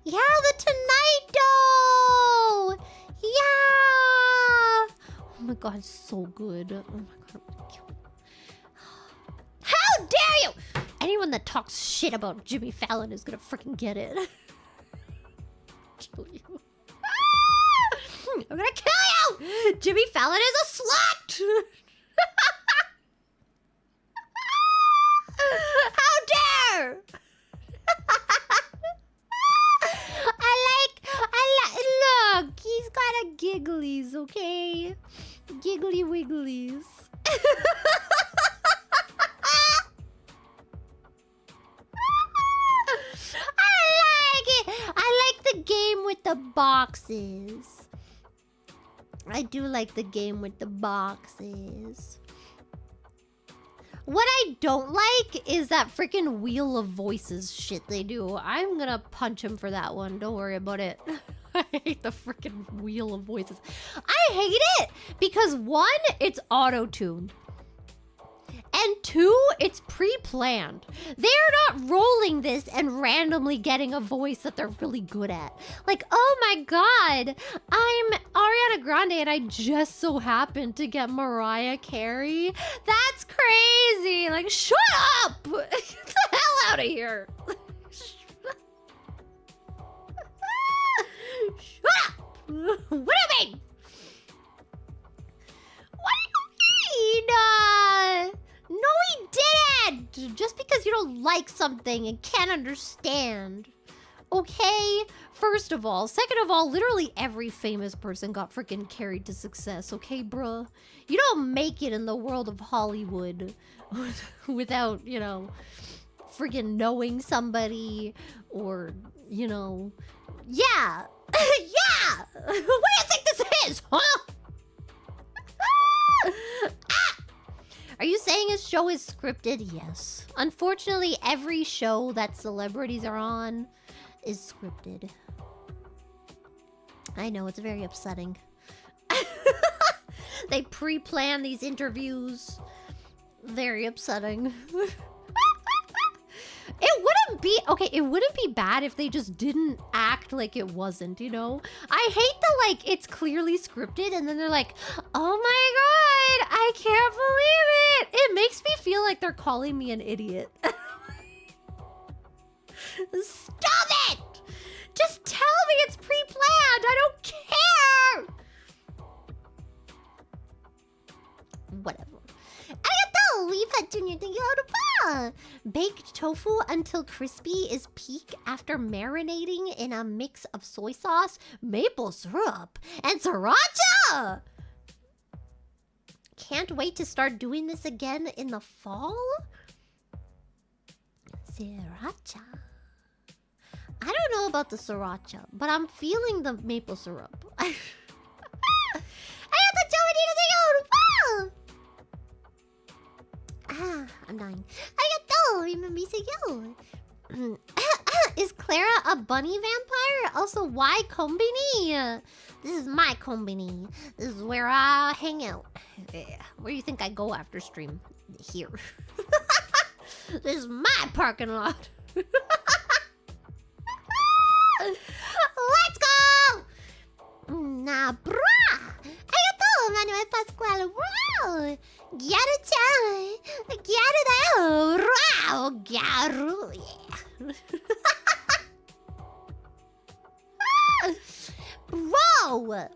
Yeah, the Tonight Dough! Yeah! Oh my god, it's so good. Oh my god, I'm gonna kill you. How dare you! Anyone that talks shit about Jimmy Fallon is gonna freaking get it. Kill you. I'm gonna kill you! Jimmy Fallon is a slut! How dare! Look, he's got a gigglies, okay? Giggly wigglies. I like it. I like the game with the boxes. I do like the game with the boxes. What I don't like is that freaking Wheel of Voices shit they do. I'm gonna punch him for that one. Don't worry about it. I hate the freaking Wheel of Voices. I hate it because 1, it's auto-tuned. And 2, it's pre-planned. They're not rolling this and randomly getting a voice that they're really good at. Like, oh my god, I'm Ariana Grande and I just so happened to get Mariah Carey. That's crazy. Like, shut up! Get the hell out of here. Shut up! What do you mean? What do you mean? No, he didn't! Just because you don't like something and can't understand. Okay? First of all. Second of all, literally every famous person got freaking carried to success, okay, bruh? You don't make it in the world of Hollywood without, you know, freaking knowing somebody or, you know... Yeah! Yeah! What do you think this is, huh? Ah! Are you saying his show is scripted? Yes. Unfortunately, every show that celebrities are on is scripted. I know, it's very upsetting. They pre-plan these interviews. Very upsetting. It wouldn't be okay. It wouldn't be bad if they just didn't act like it wasn't, you know? I hate that, like, it's clearly scripted and then they're like, oh my god, I can't believe it. It makes me feel like they're calling me an idiot. Stop it! Just tell me it's pre-planned. I don't care. Whatever. Arigato! We've had Junior de Yoruba! Baked tofu until crispy is peak after marinating in a mix of soy sauce, maple syrup, and sriracha! Can't wait to start doing this again in the fall? Sriracha. I don't know about the sriracha, but I'm feeling the maple syrup. Arigato, Junior de Yoruba! Ah, I'm dying. Arigato! Remember you. Is Clara a bunny vampire? Also, why conbini? This is my conbini. This is where I hang out. Where do you think I go after stream? Here. This is my parking lot. Let's go! Nah, brah! Arigato, Manuel Pascual. Wow! Gyaru-chan! Gyaru da yo! Wow! Gyaru! Yeah. Bro!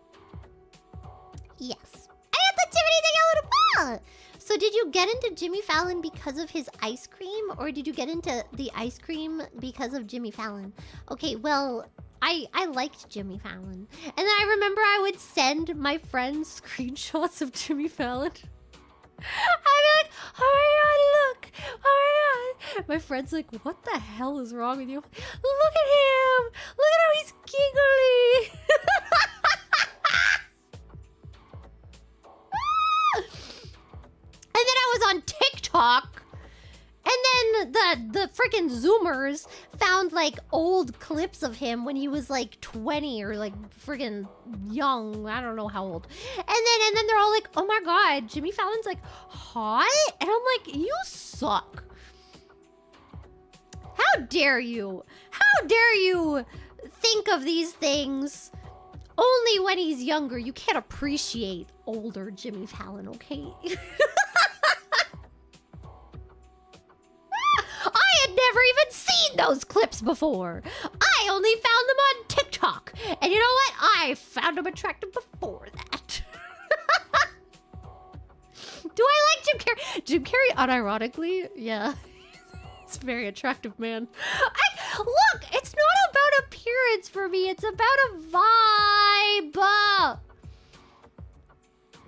Yes. Arigato, Jimmy de Yoruba! So did you get into Jimmy Fallon because of his ice cream? Or did you get into the ice cream because of Jimmy Fallon? Okay, well, I liked Jimmy Fallon. And then I remember I would send my friends screenshots of Jimmy Fallon. I'd be like, oh my god, look! Oh my god! My friend's like, what the hell is wrong with you? Look at him! Look at how he's giggly! And then I was on TikTok, and then the freaking Zoomers found like old clips of him when he was like 20 or like freaking young. I don't know how old. And then they're all like, "Oh my god, Jimmy Fallon's like hot," and I'm like, "You suck! How dare you? How dare you think of these things only when he's younger? You can't appreciate older Jimmy Fallon, okay?" I had never even seen those clips before. I only found them on TikTok. And you know what? I found them attractive before that. Do I like Jim Carrey? Jim Carrey, unironically, yeah. He's a very attractive man. Look, it's not about appearance for me. It's about a vibe.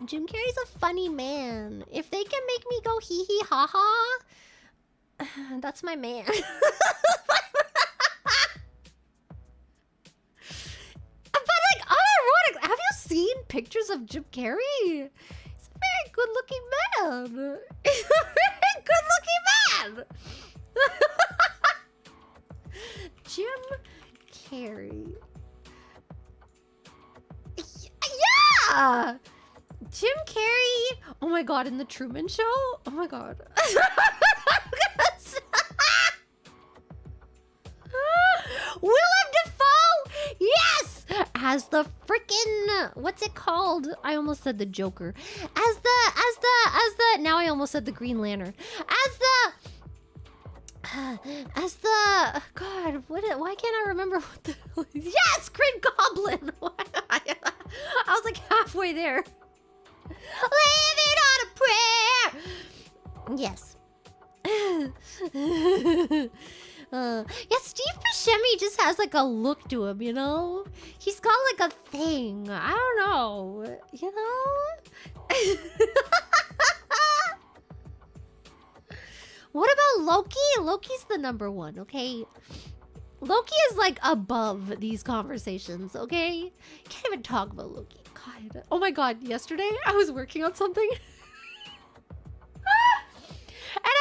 Jim Carrey's a funny man. If they can make me go hee hee ha ha, that's my man. But like, unironically, have you seen pictures of Jim Carrey? He's a very good-looking man. He's a very good-looking man. Jim Carrey. Yeah! Jim Carrey. Oh my god, in the Truman Show? Oh my god. Willem Dafoe! Yes! As the freaking, what's it called? I almost said the Joker. As the now I almost said the Green Lantern. As the god, why can't I remember what the yes, Green Goblin. I was like halfway there. Living on a prayer. Yes. Yeah, Steve Buscemi just has like a look to him, you know? He's got like a thing. I don't know. You know? What about Loki? Loki's the #1, okay? Loki is like above these conversations, okay? Can't even talk about Loki. God. Oh my god, yesterday I was working on something. And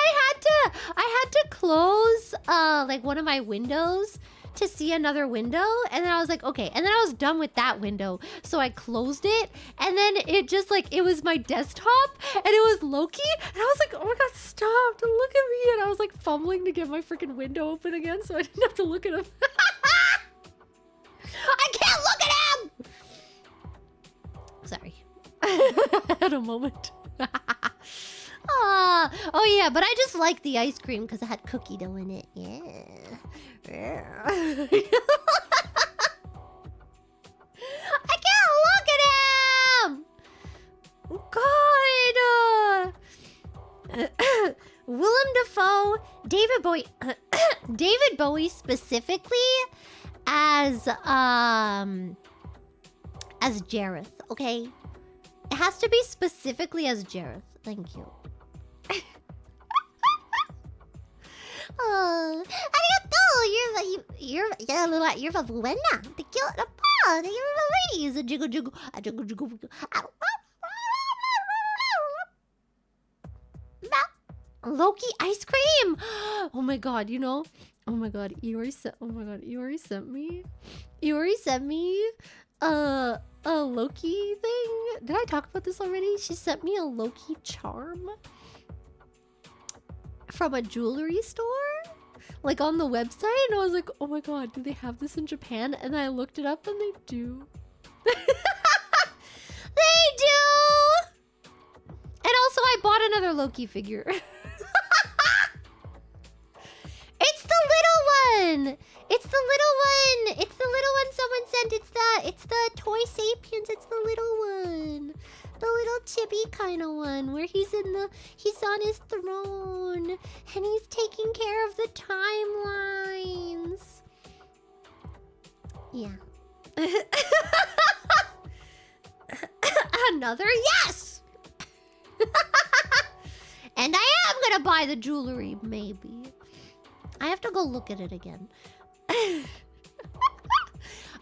I had to close like one of my windows to see another window, and then I was like, okay, and then I was done with that window, so I closed it, and then it just like, it was my desktop, and it was Loki, and I was like, oh my god, like fumbling to get my freaking window open again so I didn't have to look at him. I can't look at him! Sorry. I had a moment. Oh yeah, but I just like the ice cream because it had cookie dough in it. Yeah. I can't look at him! God! Willem Dafoe, David Bowie... David Bowie specifically as Jareth, okay? It has to be specifically as Jareth. Thank you. Oh, arigato! You're buena. Te quiero la paz. Te quiero la raise. Jiggle, jiggle. Jiggle, jiggle. Loki ice cream. Oh my god, you know? Oh my god, Iori sent me. Iori sent me a Loki thing. Did I talk about this already? She sent me a Loki charm from a jewelry store, like on the website, and I was like, oh my god, do they have this in Japan? And then I looked it up and they do. They do. And also I bought another Loki figure. It's the little one. It's the little one. It's the little one someone sent. It's the Toy Sapiens. It's the little one. The little chibi kind of one where he's on his throne and he's taking care of the timelines. Yeah. Another yes. And I am gonna buy the jewelry, maybe. I have to go look at it again.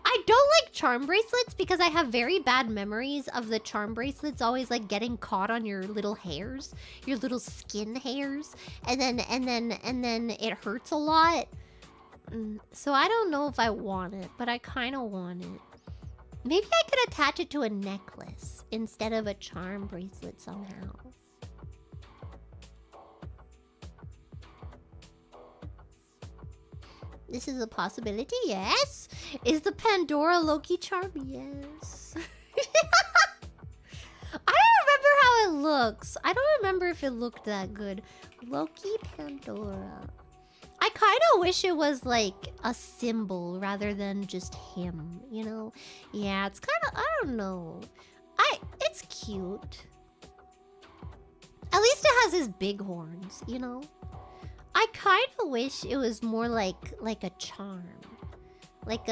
I don't like charm bracelets because I have very bad memories of the charm bracelets always like getting caught on your little hairs, your little skin hairs, and then it hurts a lot. So I don't know if I want it, but I kind of want it. Maybe I could attach it to a necklace instead of a charm bracelet somehow. This is a possibility, yes. Is the Pandora Loki charm? Yes. I don't remember how it looks. I don't remember if it looked that good. Loki Pandora. I kind of wish it was like a symbol rather than just him, you know? Yeah, it's kind of, I don't know. It's cute. At least it has his big horns, you know? I kind of wish it was more like a charm. Like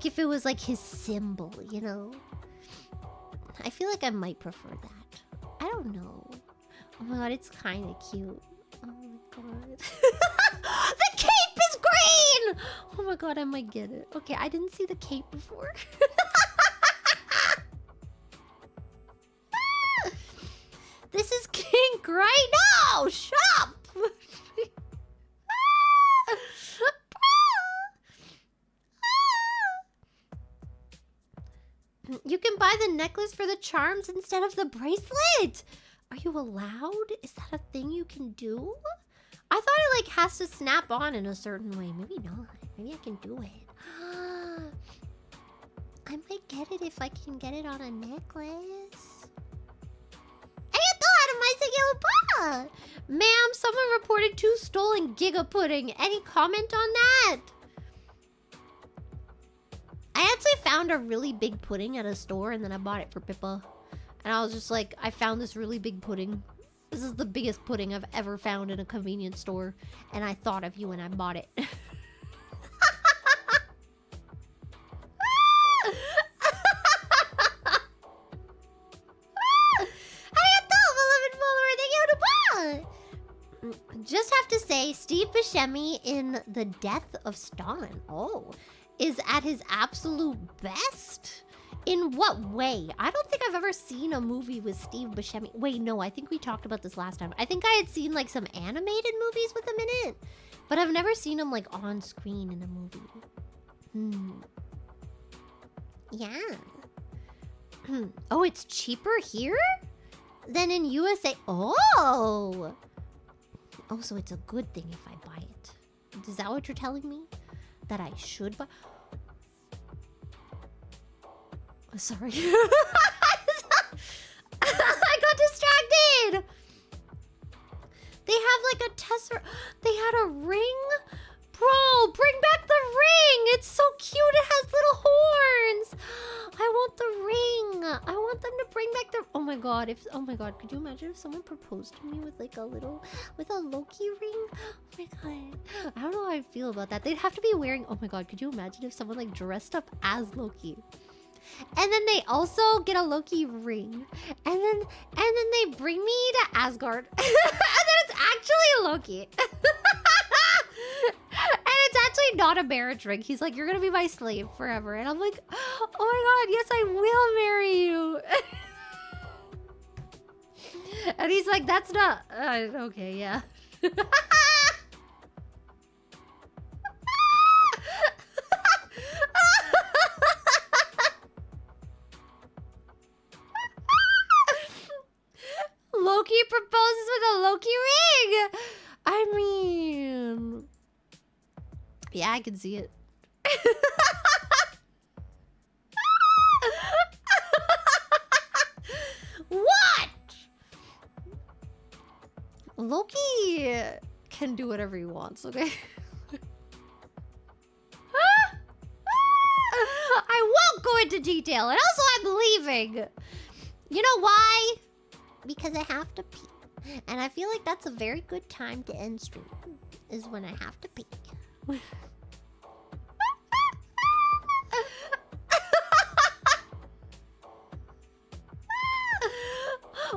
if it was like his symbol, you know? I feel like I might prefer that. I don't know. Oh my god, it's kind of cute. Oh my god. The cape is green! Oh my god, I might get it. Okay, I didn't see the cape before. This is kink right now! Shut up! You can buy the necklace for the charms instead of the bracelet. Are you allowed? Is that a thing you can do? I thought it like has to snap on in a certain way. Maybe not. Maybe I can do it. I might get it if I can get it on a necklace. Ma'am, someone reported 2 stolen Giga Pudding. Any comment on that? I actually found a really big pudding at a store and then I bought it for Pippa. And I was just like, I found this really big pudding. This is the biggest pudding I've ever found in a convenience store. And I thought of you when I bought it. Just have to say, Steve Buscemi in The Death of Stalin, is at his absolute best? In what way? I don't think I've ever seen a movie with Steve Buscemi. Wait, no, I think we talked about this last time. I think I had seen like some animated movies with him in it, but I've never seen him like on screen in a movie. Yeah. Oh, it's cheaper here than in USA. Oh! Oh, so it's a good thing if I buy it. Is that what you're telling me? That I should buy? Sorry. I got distracted! They have like a tesseract. They had a ring? Bro, bring back the ring! It's so cute, it has little horns! I want the ring! I want them to bring back the... Oh my god, could you imagine if someone proposed to me with like a little... with a Loki ring? Oh my god. I don't know how I feel about that. They'd have to be wearing... Oh my god, could you imagine if someone like dressed up as Loki? And then they also get a Loki ring. And then they bring me to Asgard. And then it's actually Loki. And it's actually not a marriage ring. He's like, you're gonna be my slave forever. And I'm like, oh my god, yes, I will marry you. And he's like, that's not... okay, yeah. Loki proposes with a Loki ring! I mean... Yeah, I can see it. What? Loki can do whatever he wants, okay? I won't go into detail, and also I'm leaving. You know why? Because I have to pee. And I feel like that's a very good time to end stream, is when I have to pee.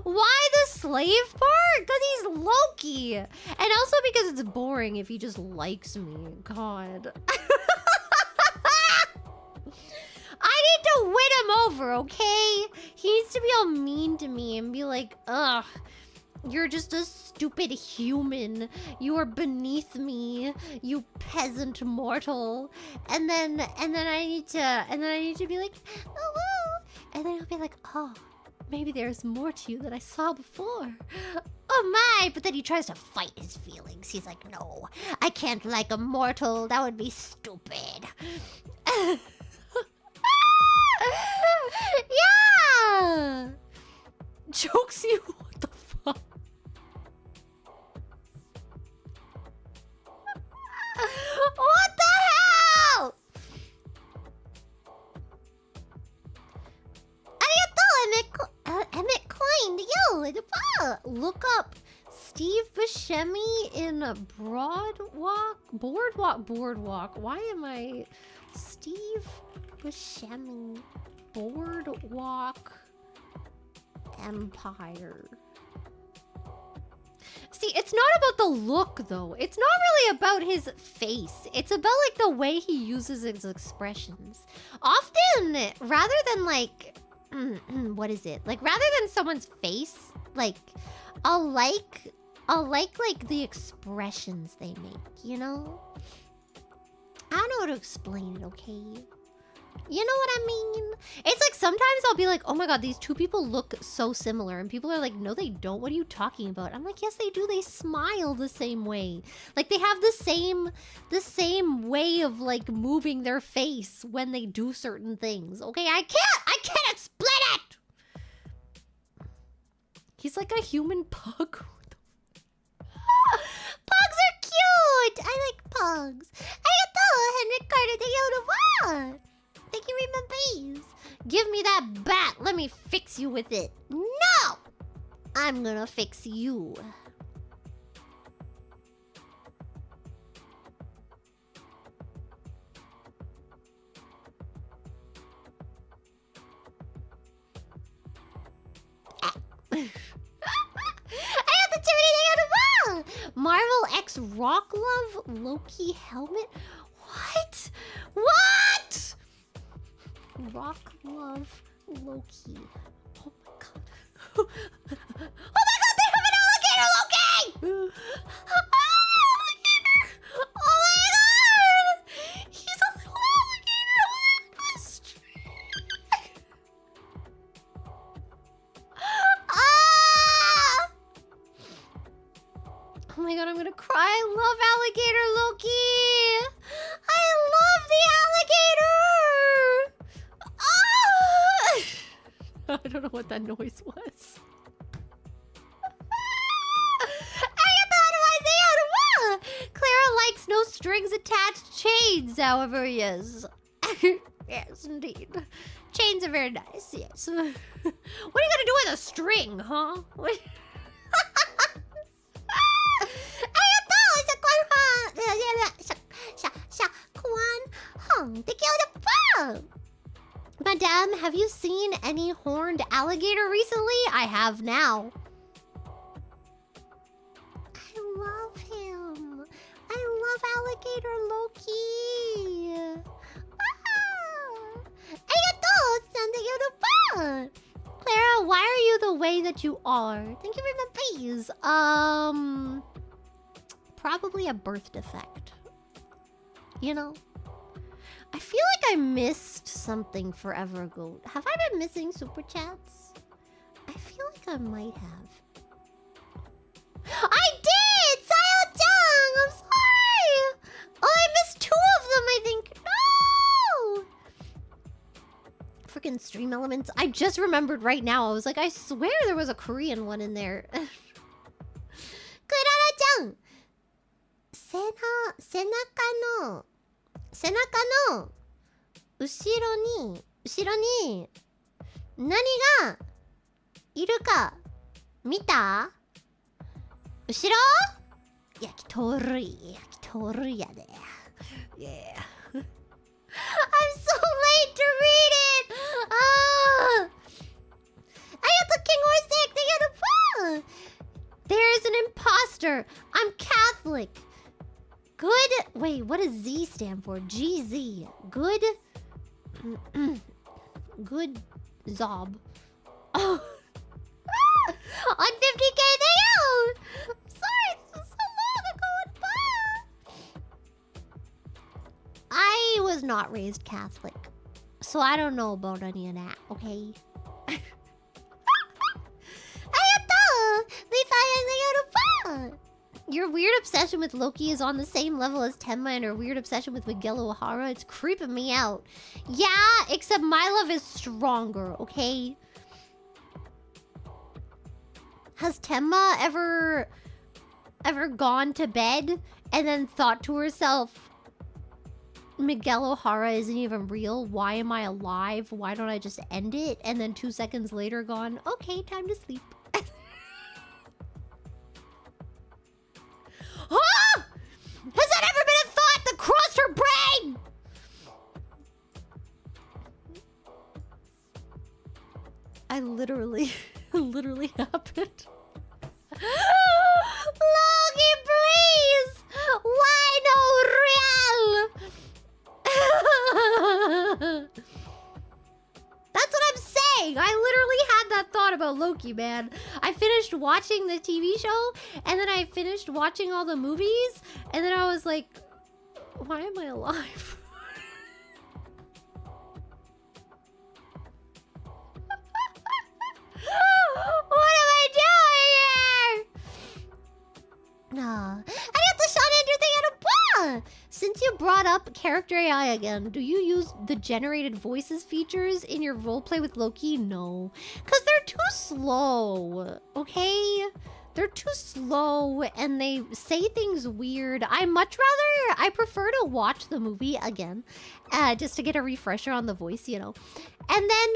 Why the slave part? Because he's Loki. And also because it's boring if he just likes me. God. I need to win him over, okay? He needs to be all mean to me and be like, ugh, you're just a stupid human. You are beneath me, you peasant mortal. And then I need to be like, hello. And then he'll be like, oh, maybe there's more to you than I saw before. Oh my! But then he tries to fight his feelings. He's like, no, I can't like a mortal. That would be stupid. Yeah! Jokes you? What the fuck? What the hell? Emmett Coin, yo, look up Steve Buscemi in a Boardwalk. Why am I Steve Buscemi Boardwalk Empire? See, it's not about the look, though. It's not really about his face. It's about, like, the way he uses his expressions. Often, rather than, like... what is it? Like, rather than someone's face, like, I'll like, like, the expressions they make, you know? I don't know how to explain it, okay? You know what I mean? It's like sometimes I'll be like, oh my god, these two people look so similar. And people are like, no, they don't. What are you talking about? I'm like, yes, they do. They smile the same way. Like, they have the same way of, like, moving their face when they do certain things. Okay, I can't explain it! He's like a human pug. Pugs are cute! I like pugs. Arigato, Henrik Carter de Yoda. Thank you very much, please. Give me that bat. Let me fix you with it. No! I'm gonna fix you. Marvel X Rock Love Loki helmet? What? What? Rock Love Loki. Oh my god. Oh my god, they have an alligator Loki! Alligator! Oh my god! He's a little alligator on the street. Oh my god, I'm gonna cry. I love alligator Loki. I love the alligator. I don't know what that noise was. Clara likes no strings attached chains, however, yes. Yes, indeed. Chains are very nice, yes. What are you gonna do with a string, huh? Madame, have you seen any horned alligator recently? I have now. I love him. I love alligator Loki. Clara, why are you the way that you are? Thank you for the peas. Probably a birth defect. You know? I feel like I missed something forever ago. Have I been missing super chats? I feel like I might have. I did! Sayo-chan! I'm sorry! Oh, I missed 2 of them, I think. No! Freaking stream elements. I just remembered right now. I was like, I swear there was a Korean one in there. Kurara-chan! 背中の後ろに何がいるか見た？後ろ？焼き鳥やで。Yeah. I'm so late to read it! Ayato King Orsic, they got a phone! There is an imposter. I'm Catholic. Good. Wait, what does Z stand for? GZ. Good. Good Zob. Oh. On 50K, thank you! Sorry, this was so long ago. I was not raised Catholic, so I don't know about any of that, okay? Your weird obsession with Loki is on the same level as Tenma and her weird obsession with Miguel O'Hara. It's creeping me out. Yeah, except my love is stronger, okay? Has Tenma ever gone to bed and then thought to herself, Miguel O'Hara isn't even real? Why am I alive? Why don't I just end it? And then 2 seconds later gone, okay, time to sleep. Huh? Has that ever been a thought that crossed her brain? I literally happened. Loki, please! Why no real? That's what I'm saying. I literally had that thought about Loki, man. I finished watching the TV show, and then I finished watching all the movies, and then I was like, why am I alive? What am I doing here? Nah. Since you brought up character AI again, do you use the generated voices features in your roleplay with Loki? No. Because they're too slow, okay? They're too slow and they say things weird. I prefer to watch the movie again, just to get a refresher on the voice, you know. And then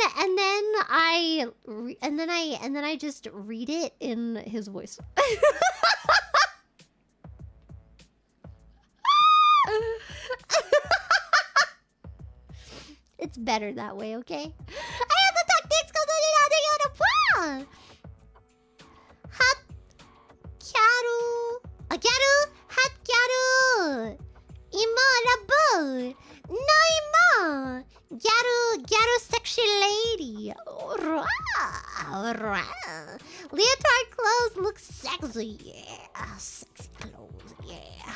I just read it in his voice. It's better that way, okay? I have the tactics because I did hot kyaru, hot kyaru. Imo rabu, no imo. Gyaru, sexy lady. Leotard clothes look sexy, yeah. Sexy clothes, yeah.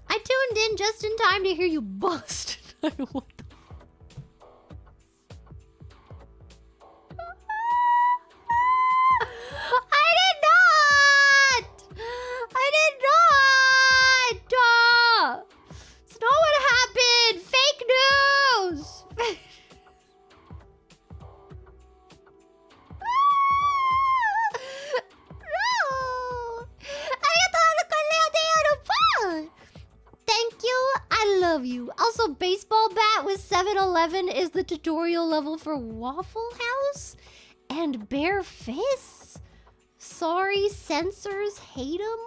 I tuned in just in time to hear you bust. What the 11 is the tutorial level for Waffle House and Bare Fists? Sorry, censors hate them?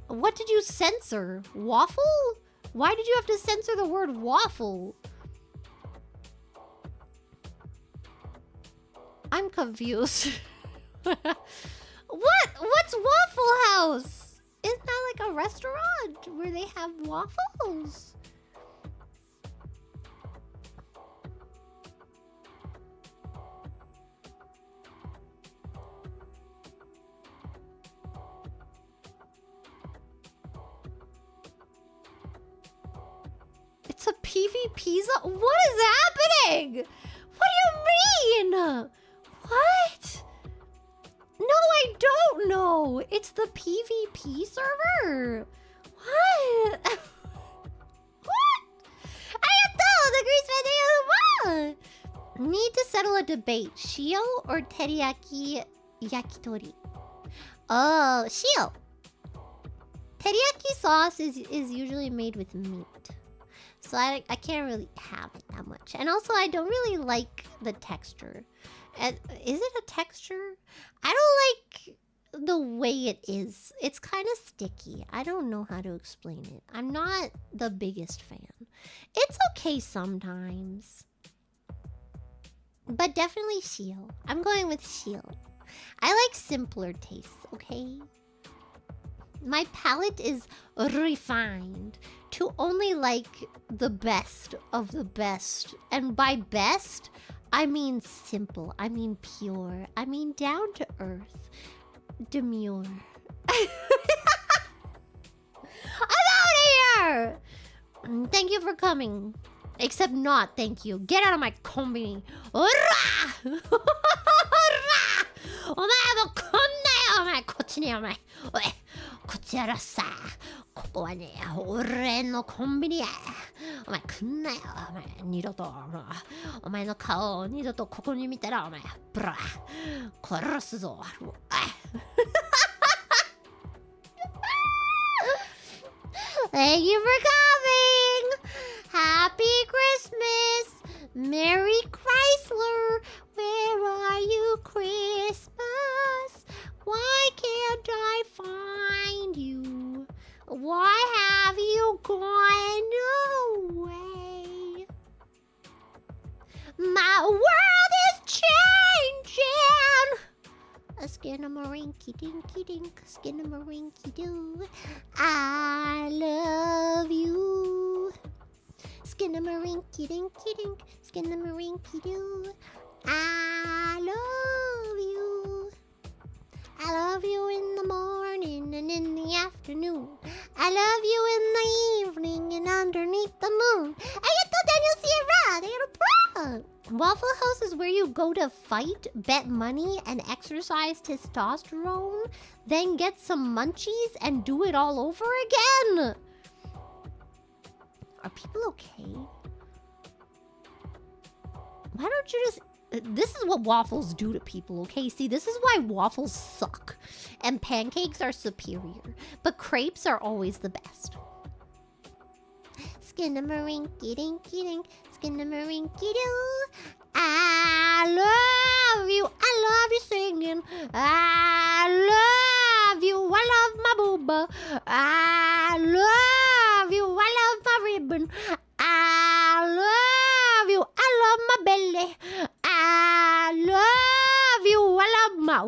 What did you censor? Waffle? Why did you have to censor the word waffle? I'm confused. What's Waffle House? Isn't that like a restaurant where they have waffles? It's a PvP zone? What is happening? What do you mean? What? No, I don't know. It's the PvP server. What? What? I don't know. The grease video. Need to settle a debate. Shio or teriyaki yakitori? Oh, shio. Teriyaki sauce is usually made with meat. So I can't really have it that much. And also, I don't really like the texture. Is it a texture? I don't like the way it is. It's kind of sticky. I don't know how to explain it. I'm not the biggest fan. It's okay sometimes. But definitely shio. I'm going with shio. I like simpler tastes, okay? My palate is refined to only like the best of the best. And by best, I mean simple. I mean pure. I mean down to earth. Demure. I'm out of here! Thank you for coming. Except not, thank you. Get out of my conbini. Ora! Ora! お前もこんなよお前こっちにお前おいこっちやらさここはね俺のコンビニやお前来んなよお前二度とお前の顔を二度とここに見たらお前ブラ殺すぞThank you for coming! Happy Christmas! Merry Chrysler! Where are you, Christmas? Why can't I find you? Why have you gone away? My world is changing! A skinnamarink dinky dink, skinnamarink doo. I love you. Skinnamarink dinky dink, skinnamarink doo. I love you. I love you in the morning and in the afternoon. I love you in the evening and underneath the moon. Arigato, Daniel Sierra. They had a bra. Waffle House is where you go to fight, bet money, and exercise testosterone, then get some munchies and do it all over again. Are people okay? Why don't you just... This is what waffles do to people, okay? See, this is why waffles suck. And pancakes are superior. But crepes are always the best. Skinnamarink-a-dink-a-dink, skinnamarink-a-doo. I love you. I love you singing. I love you. I love my booba. I love you. I love my ribbon. I love you. I love my belly. I love you. I love my...